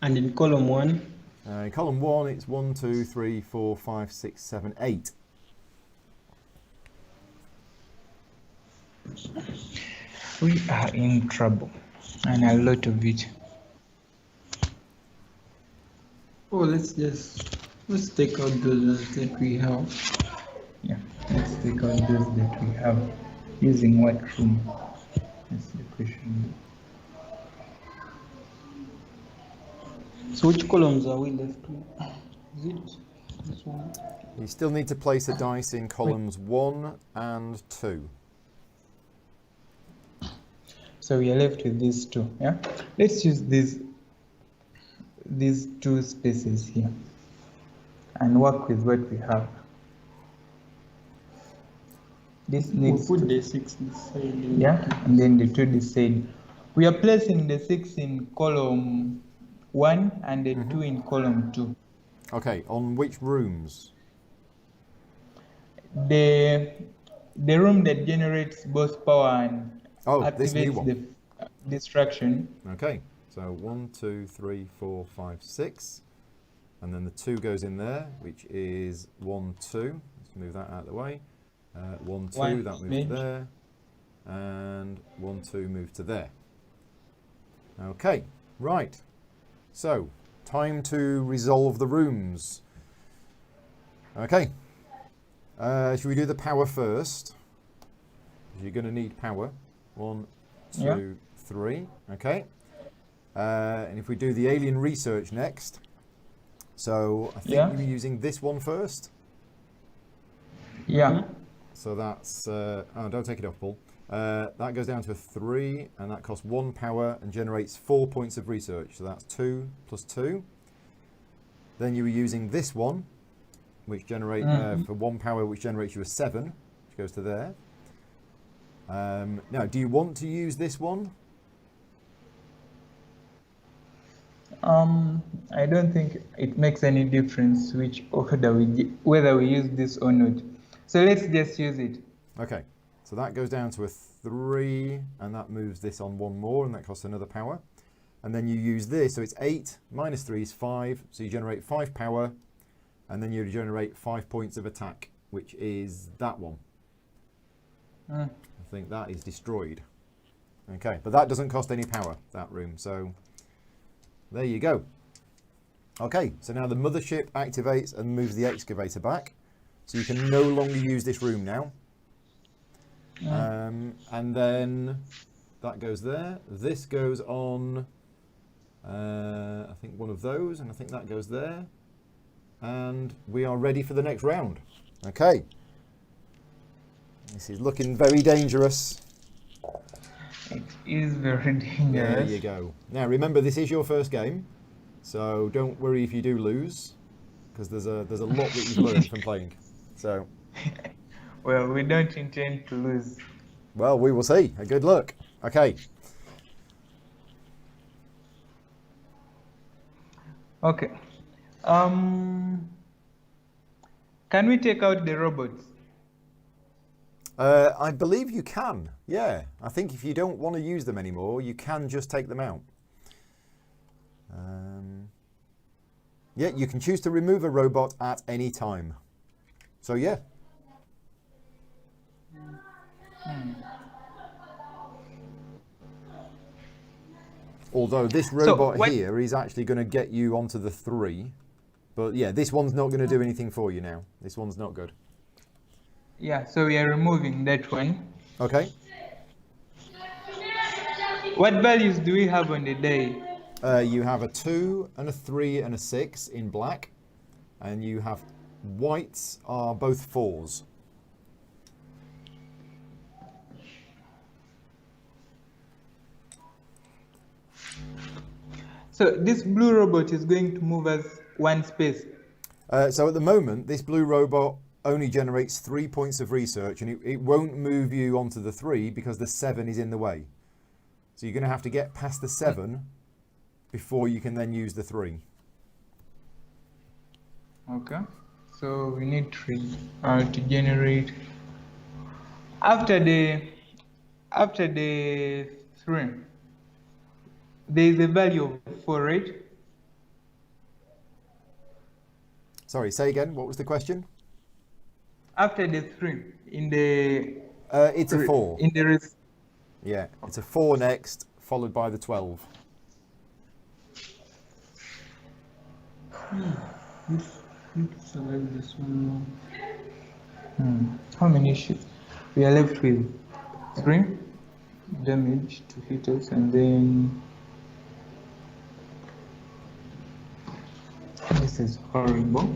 And in column 1? In column 1, it's 1, 2, 3, 4, 5, 6, 7, 8. We are in trouble, and a lot of it. Oh, let's take out those that we have. Yeah, let's take out those that we have. Using what room? That's the question. So which columns are we left with? Is it this one? You still need to place a dice in columns 1 and 2. So we are left with these two. Yeah, let's use these two spaces here and work with what we have. This needs We'll put the 6 this side. yeah, and then the 2 this side. We are placing the 6 in column 1 and the 2 in column 2. Okay, on which rooms? The room that generates both power and This new activates one. the distraction. Okay, so 1, 2, 3, 4, 5, 6. And then the 2 goes in there, which is 1, 2. Let's move that out of the way. 1, 2, One that moves smidge. there. And 1, 2 move to there. Okay, right. So, time to resolve the rooms. Okay. Should we do the power first? You're going to need power. 1, 2, Yeah. 3. Okay. And if we do the alien research next. So, I think Yeah. you were using this one first. Yeah. So that's, oh, don't take it off, Paul. That goes down to a 3, and that costs 1 power and generates 4 points of research. So that's 2 plus 2. Then you were using this one, which generate for 1 power, which generates you a 7, which goes to there. Now, do you want to use this one? I don't think it makes any difference which order whether we use this or not. So let's just use it. Okay, so that goes down to a 3, and that moves this on 1 more, and that costs another power. And then you use this, so it's 8 minus 3 is 5, so you generate 5 power, and then you generate 5 points of attack, which is that one. I think that is destroyed. Okay, but that doesn't cost any power, that room, so there you go. Okay, so now the mothership activates and moves the excavator back, so you can no longer use this room now. And then that goes there. This goes on, I think one of those, and I think that goes there. And we are ready for the next round. Okay. This is looking very dangerous. It is very dangerous. There you go. Now remember, this is your first game, so don't worry if you do lose, because there's a lot that you've learned from playing. So, Well, we don't intend to lose. well, we will see. A good luck. Okay. Okay. Can we take out the robots? I believe you can. Yeah, I think if you don't want to use them anymore, you can just take them out. Yeah, you can choose to remove a robot at any time. So yeah. Although this robot here is actually going to get you onto the 3. But yeah, this one's not going to do anything for you now. This one's not good. Yeah, so we are removing that one. Okay. What values do we have on the day? You have a 2 and a 3 and a 6 in black, and you have whites are both 4s. So this blue robot is going to move us 1 space. So at the moment, this blue robot only generates 3 points of research, and it won't move you onto the 3 because the 7 is in the way. So you're going to have to get past the 7 before you can then use the 3. Okay. So we need to generate after the 3. There is a value of 4, right? Sorry, say again. What was the question? After the 3 in the It's a 4. in the Yeah, it's a 4 next, followed by the 12. Need to select this one now. How many ships? We are left with 3 damage to hit us, and then this is horrible.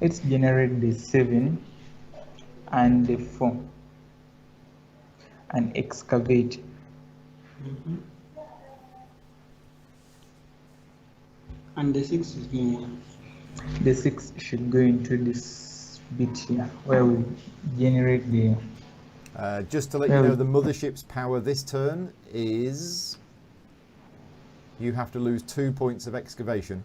Let's generate the 7 and the 4 and excavate. And the 6 is going on. The 6 should go into this bit here where we generate the. Just to let you know, the mothership's power this turn is you have to lose 2 points of excavation.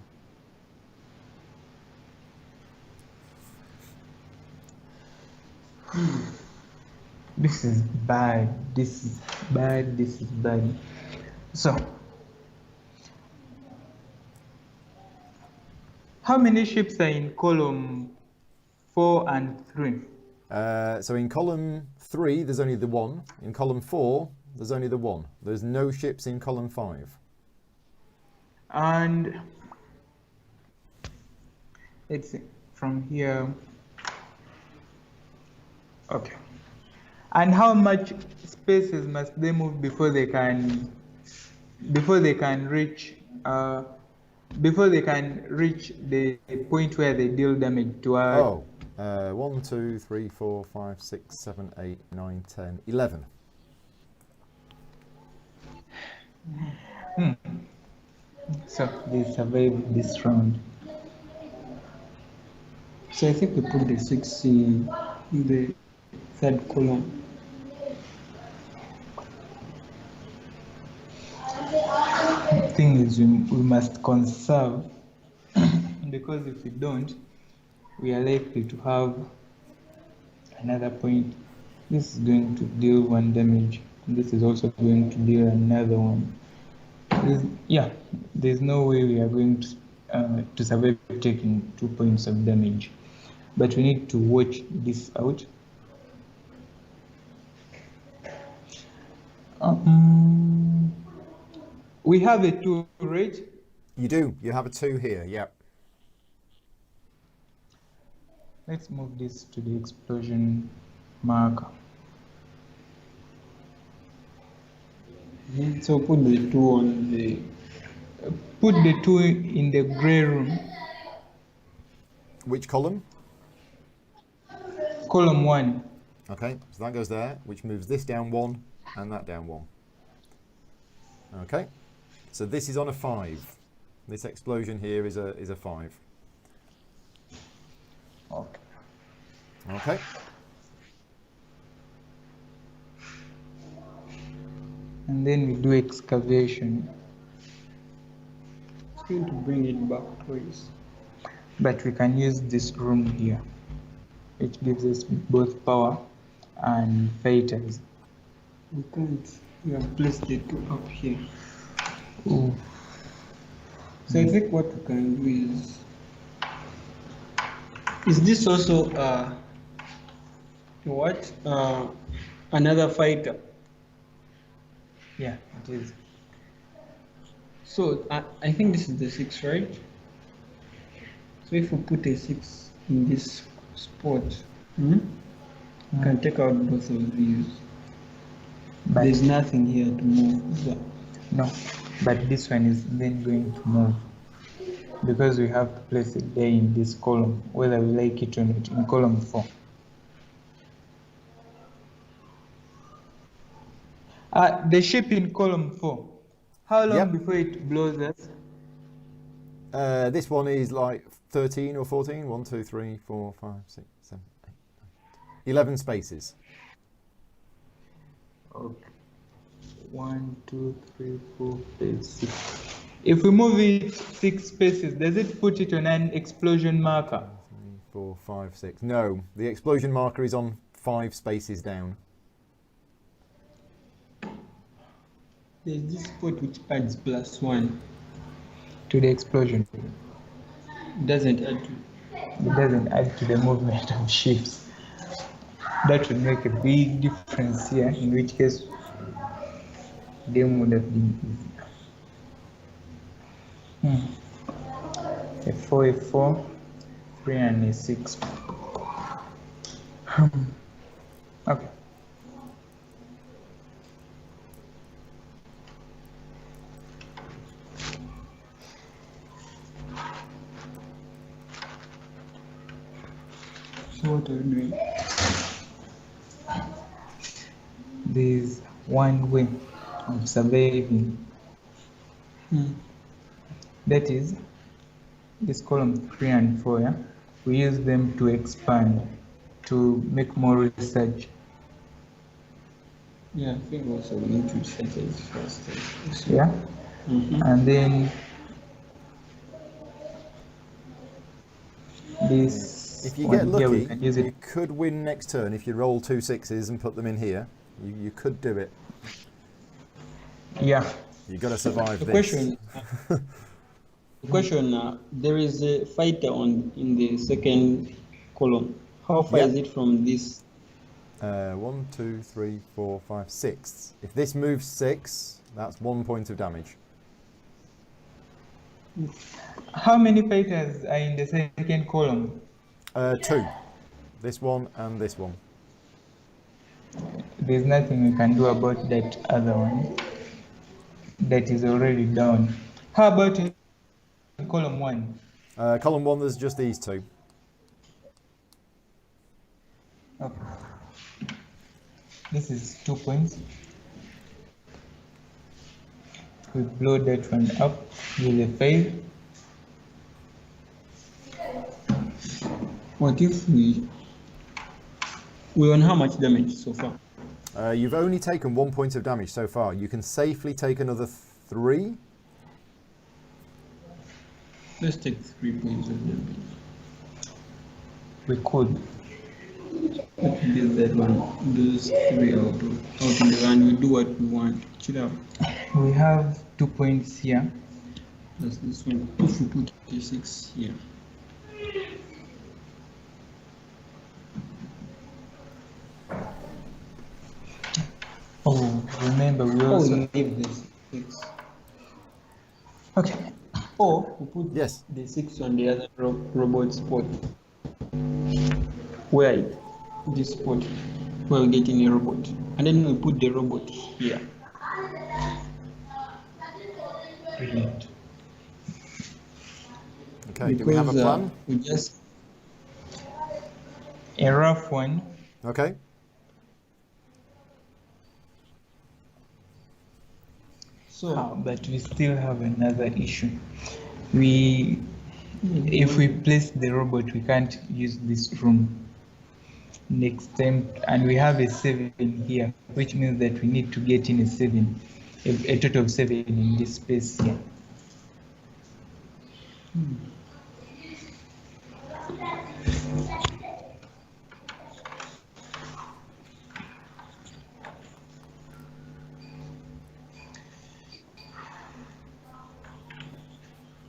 This is bad. This is bad. This is bad. So, how many ships are in column 4 and 3? So in column 3, there's only the 1. In column 4, there's only the 1. There's no ships in column 5. And let's see from here. Okay. And how much spaces must they move before they can reach the point where they deal damage to our 1, 2, 3, 4, 5, 6, 7, 8, 9, 10, 11. So they survived this round. So I think we put the 6 in the 3rd column. The thing is, we must conserve because if we don't, we are likely to have another point. This is going to deal 1 damage. This is also going to deal another one. There's no way we are going to survive taking 2 points of damage. But we need to watch this out. We have a 2, right? You do. You have a 2 here, yep. Let's move this to the explosion marker. So put the 2 on the... Put the 2 in the grey room. Which column? Column 1. Okay, so that goes there, which moves this down 1 and that down 1. Okay, so this is on a 5. This explosion here is a 5. Okay. Okay. And then we do excavation. It's going to bring it back twice. But we can use this room here, which gives us both power and fighters. We can't. We have placed it up here. Ooh. So I think what we can do is this also what? Another fighter. Yeah, it is. So I think this is the 6, right? So if we put a 6 in this spot, we can take out both of these. But There's nothing here to move. No, but this one is then going to move because we have to place it there in this column, whether we like it or not, in column 4. The ship in column 4, how long Yep. before it blows us? This one is like 13 or 14. 1, 2, 3, 4, 5, 6, 7, 8, 9, 10. 11 spaces. Okay. 1, 2, 3, 4, 5, 6. If we move it 6 spaces, does it put it on an explosion marker? 3, 4, 5, 6. No, the explosion marker is on 5 spaces down. There's this spot which adds +1. To the explosion. It doesn't add to. It doesn't add to the movement of ships. That would make a big difference here, in which case the game would have been easier. A 4, a 4, 3 and a 6. Okay. So what are we doing? There's one way of surviving. That is this column 3 and 4. Yeah? We use them to expand, to make more research. Yeah, I think also we need to research it first. Yeah? And then this. If you one get here, we lucky, can use it. you could win next turn if you roll 2 6s and put them in here. You could do it. Yeah. You've got to survive The this. question, there is a fighter in the second column. How far Yep. is it from this? 1, 2, 3, 4, 5, 6. If this moves 6, that's 1 point of damage. How many fighters are in the second column? 2. This one and this one. There's nothing we can do about that other one. That is already down. How about in column 1? Column 1, there's just these 2. Okay. This is 2 points. We blow that one up with a 5. What if we on how much damage so far? You've only taken 1 point of damage so far. You can safely take another 3. Let's take 3 points of damage. We could. What is that one? Those 3 out of the run. We do what we want. Chill out. We have 2 points here. That's this one. If we put a 6 here. Oh, remember we Oh, also. we leave this 6. Okay. Or we put Yes. the 6 on the other robot spot. Where? This spot where we get in a robot. And then we put the robot here. Brilliant. Okay, do we have a plan? We just A rough one. Okay. But we still have another issue. If we place the robot, we can't use this room next time, and we have a 7 here, which means that we need to get in a 7, a total of 7 in this space here.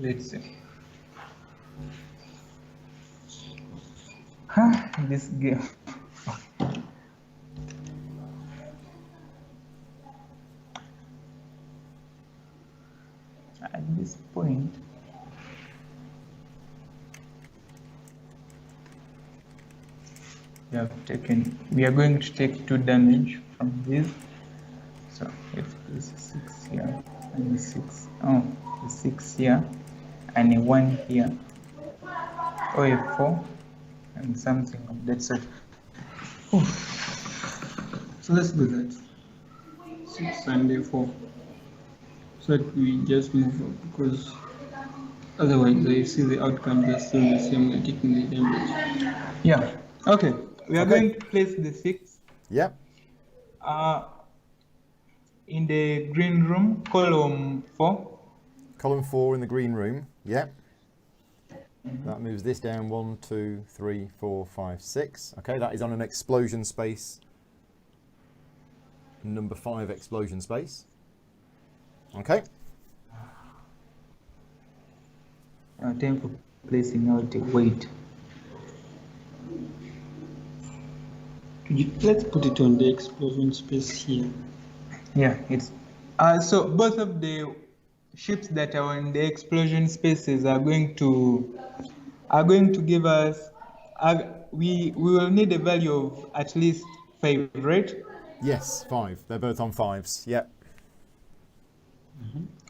Let's see. This game. At this point, we are going to take 2 damage from this. So if this is 6 here. and 6. Oh, a 6 here and a 1 here. Or a 4 and something of that sort. So let's do that. 6 and a 4. So that we just move up, because otherwise I see the outcomes are still the same, we're taking the damage. Yeah. Okay. We are going to place the 6 Yep. in the green room, column 4. Column 4 in the green room. Yep. That moves this down 1, 2, 3, 4, 5, 6. Okay, that is on an explosion space. Number 5 explosion space. Okay. Now time for placing out a weight. Let's put it on the explosion space here. Yeah, it's so both of the ships that are in the explosion spaces are going to give us we will need a value of at least 5, right? Yes, 5. They're both on 5s. Yep.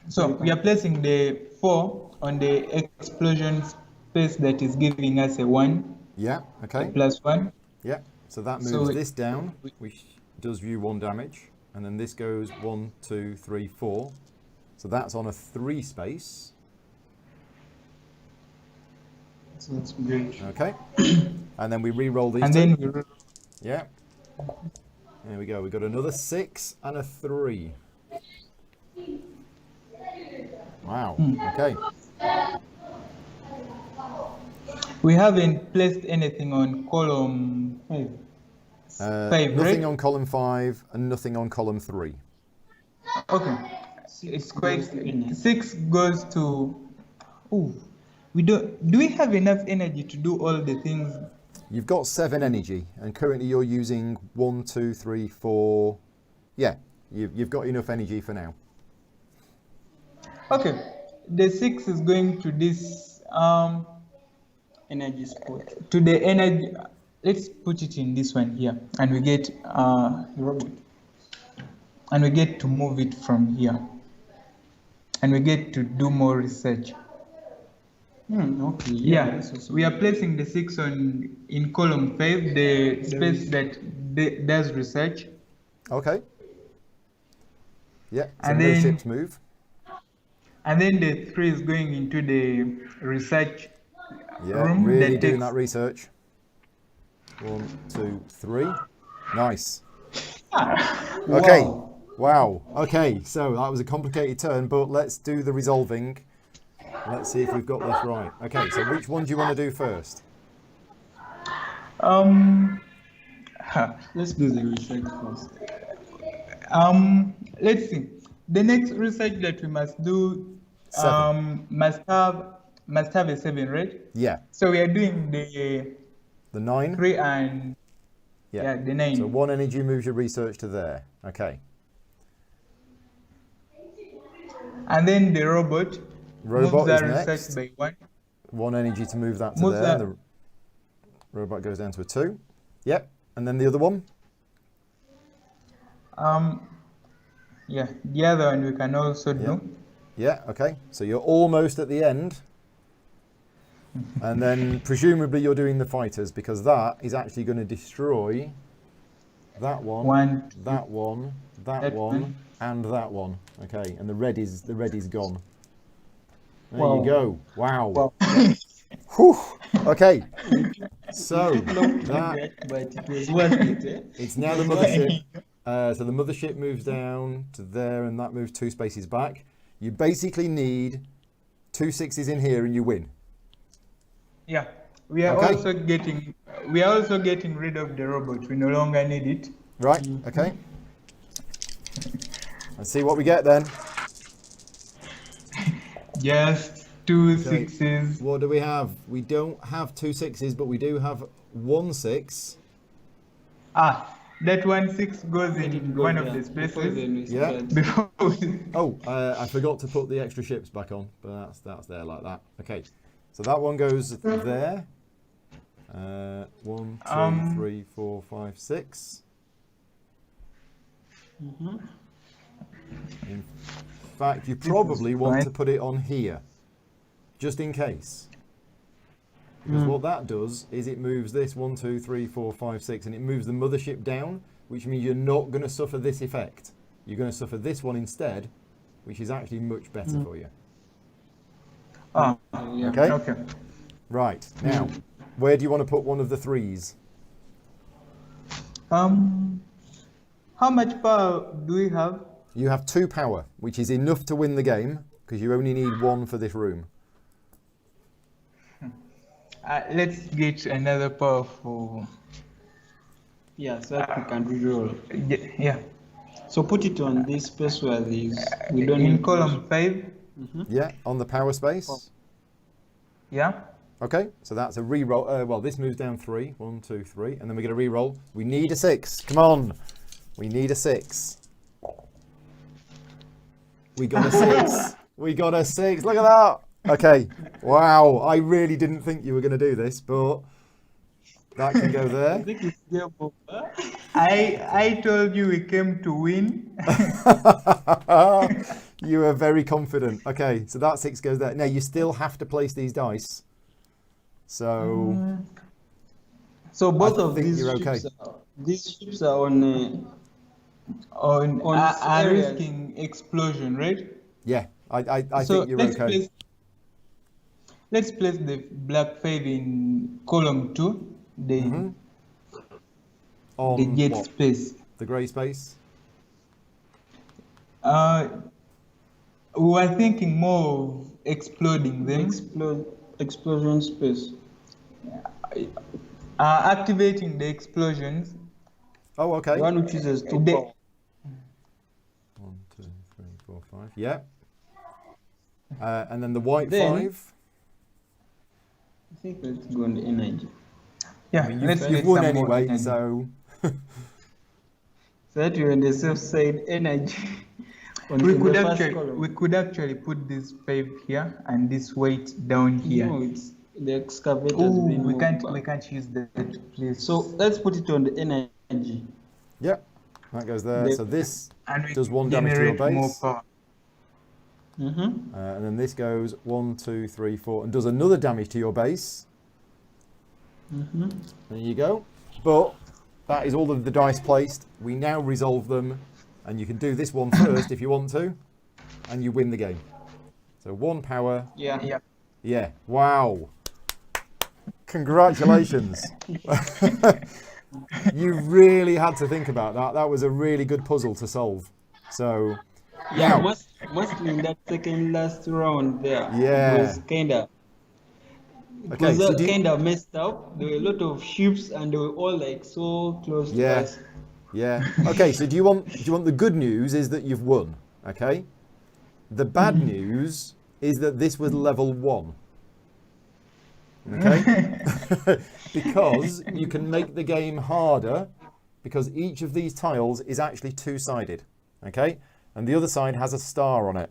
So we are placing the 4 on the explosion space that is giving us a 1. Yeah, okay. Plus 1. Yeah, so that moves So this down, which does view 1 damage. And then this goes 1, 2, 3, 4. So that's on a 3 space. So that's great. Okay. And then we re-roll these And two. then Yeah. There we go. We got another 6 and a 3. Wow. Okay. we haven't placed anything on column 5. 5, Nothing right? on column 5 and nothing on column 3. Okay. It's quite 6 goes to. Oh, we don't. Do we have enough energy to do all the things? You've got 7 energy, and currently you're using 1, 2, 3, 4. Yeah, you've got enough energy for now. Okay, the 6 is going to this Energy spot. to the energy. Let's put it in this one here, and we get Robot. and we get to move it from here, and we get to do more research. Okay. Yeah, that's also we are placing the 6 in column 5, the space that does research. Okay. Yeah, so And no then- ships move. And then the 3 is going into the research Yeah, room really that doing takes. that research. 1, 2, 3. Nice. Okay. Wow. Okay, so that was a complicated turn, but let's do the resolving. Let's see if we've got this right. Okay, so which one do you want to do first? Let's do the research first. Let's see. The next research that we must do 7. must have a 7, right? Yeah, So we are doing the the 9. 3 and yeah, the 9. So 1 energy moves your research to there. Okay. And then the robot Robot moves is our next. research by 1. 1 energy to move that to Move there. that- The robot goes down to a 2. Yep. And then the other one? Yeah, the other one we can also do. Yeah, okay. So you're almost at the end. And then presumably you're doing the fighters, because that is actually going to destroy that one, One, that one, that one, and that one. Okay, and the red is gone. There Wow. you go. Wow. Whew. Okay. So that But it was worth it. Eh? it's now the mothership. So the mothership moves down to there, and that moves 2 spaces back. You basically need 2 6s in here, and you win. Yeah, we are Okay. also getting rid of the robot. We no longer need it. Right? Okay. Let's see what we get then. Just 2 Okay. 6s. What do we have? We don't have 2 6s, but we do have 1 6. That 1 6 goes in Go one of there. the Before spaces. then we Yeah. start. Before we- Oh, I forgot to put the extra ships back on, but that's there like that. Okay, so that one goes there. 1, 2, 3, 4, 5, 6. In fact, you probably want fine. to put it on here, just in case. Because what that does is it moves this 1, 2, 3, 4, 5, 6, and it moves the mothership down, which means you're not going to suffer this effect. You're going to suffer this one instead, which is actually much better for you. Ah, Yeah. Okay? okay. Right, now, where do you want to put one of the 3s? How much power do we have? You have 2 power, which is enough to win the game, because you only need 1 for this room. Let's get another power for. Yeah, so that we can reroll. Yeah. So put it on this space where these we don't In need column 5. Yeah, on the power space. Yeah. Okay, so that's a re-roll. Well, this moves down 3. 1, 2, 3. And then we get a re-roll. We need a 6. Come on. We need a 6. We got a 6. We got a 6. Look at that. Okay. Wow. I really didn't think you were going to do this, but that can go I there. think it's game over. I told you we came to win. You were very confident. Okay, so that 6 goes there. Now, you still have to place these dice. So, So both I of think these you're okay. ships are on are areas. risking explosion, right? yeah, I So think you're let's okay. let's place the black 5 in column 2. The On jet what? space. The grey space? We were thinking more of exploding them. Explosion space. Activating the explosions. Oh, okay. The one which uses 2 The- power. 1, 2, 3, 4, 5. Yeah. And then the white Then- 5. I think let's go on the energy. Yeah, I mean, let's you've get won some more anyway, energy. so So that you're on the safe side energy. We could actually put this 5 here and this weight down here. No, it's the excavator. Oh, we can't use that, please. So let's put it on the energy. yeah, that goes there. The- So this and we does 1 damage to your generate more base. power. And then this goes 1, 2, 3, 4, and does another damage to your base. There you go. But that is all of the dice placed. We now resolve them, and you can do this one first if you want to, and you win the game. So 1 power. Yeah. Yeah. Wow. Congratulations. You really had to think about that. That was a really good puzzle to solve. So, Yeah, now, mostly in that second last round there. Yeah. It was kinda okay, so do you- kinda messed up. There were a lot of ships and they were all like so close to Yeah. us. yeah. Okay, so do you want the good news is that you've won, okay? The bad news is that this was level 1. Okay? Because you can make the game harder because each of these tiles is actually 2-sided, okay? And the other side has a star on it.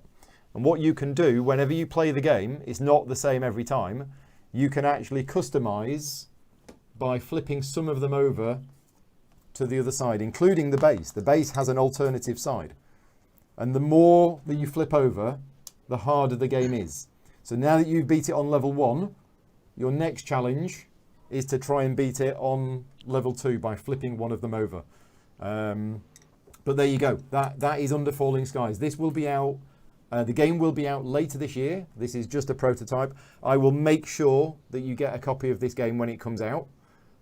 And what you can do whenever you play the game, it's not the same every time. You can actually customize by flipping some of them over to the other side, including the base. The base has an alternative side. And the more that you flip over, the harder the game is. So now that you've beat it on level 1, your next challenge is to try and beat it on level 2 by flipping one of them over. But there you go. That is Under Falling Skies. This will be out. The game will be out later this year. This is just a prototype. I will make sure that you get a copy of this game when it comes out.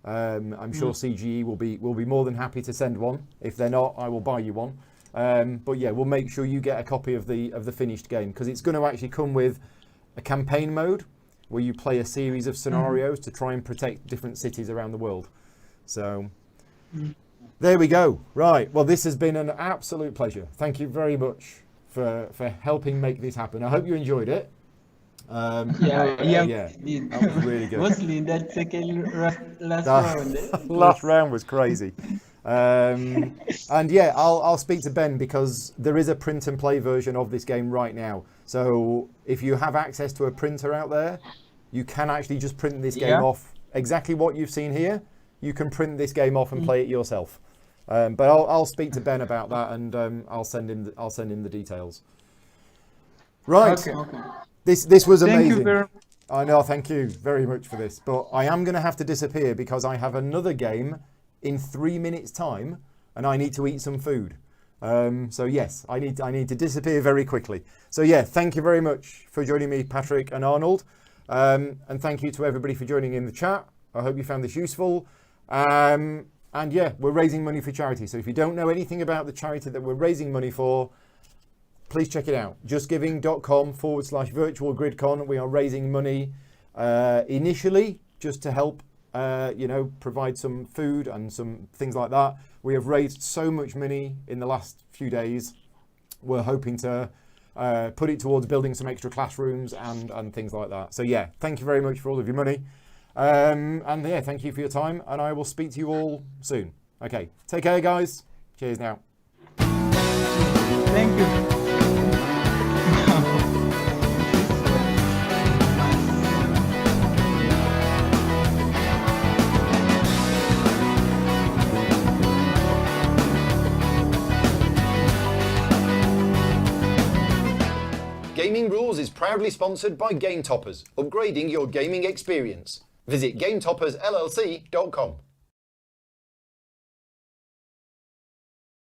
I'm sure CGE will be more than happy to send one. If they're not, I will buy you one. But yeah, we'll make sure you get a copy of the finished game, because it's going to actually come with a campaign mode where you play a series of scenarios to try and protect different cities around the world. So there we go. Right. Well, this has been an absolute pleasure. Thank you very much for helping make this happen. I hope you enjoyed it. Yeah, that was really good. Mostly in that second last That- round. Eh? Last round was crazy. And yeah, I'll speak to Ben, because there is a print and play version of this game right now. So if you have access to a printer out there, you can actually just print this game off exactly what you've seen here. You can print this game off and play it yourself. But I'll speak to Ben about that, and I'll send him the details. Right. Okay. Okay. This was Thank amazing. you very much. I know, thank you very much for this. But I am going to have to disappear because I have another game in 3 minutes' time and I need to eat some food. So yes, I need to disappear very quickly. So yeah, thank you very much for joining me, Patrick and Arnold. And thank you to everybody for joining in the chat. I hope you found this useful. And yeah, we're raising money for charity. So if you don't know anything about the charity that we're raising money for, please check it out. justgiving.com/virtual GridCon. We are raising money initially just to help, provide some food and some things like that. We have raised so much money in the last few days. We're hoping to put it towards building some extra classrooms and things like that. So yeah, thank you very much for all of your money. And yeah, thank you for your time. And I will speak to you all soon. Okay, take care, guys. Cheers now. Thank you. Gaming Rules is proudly sponsored by Game Toppers, upgrading your gaming experience. Visit GameToppersLLC.com.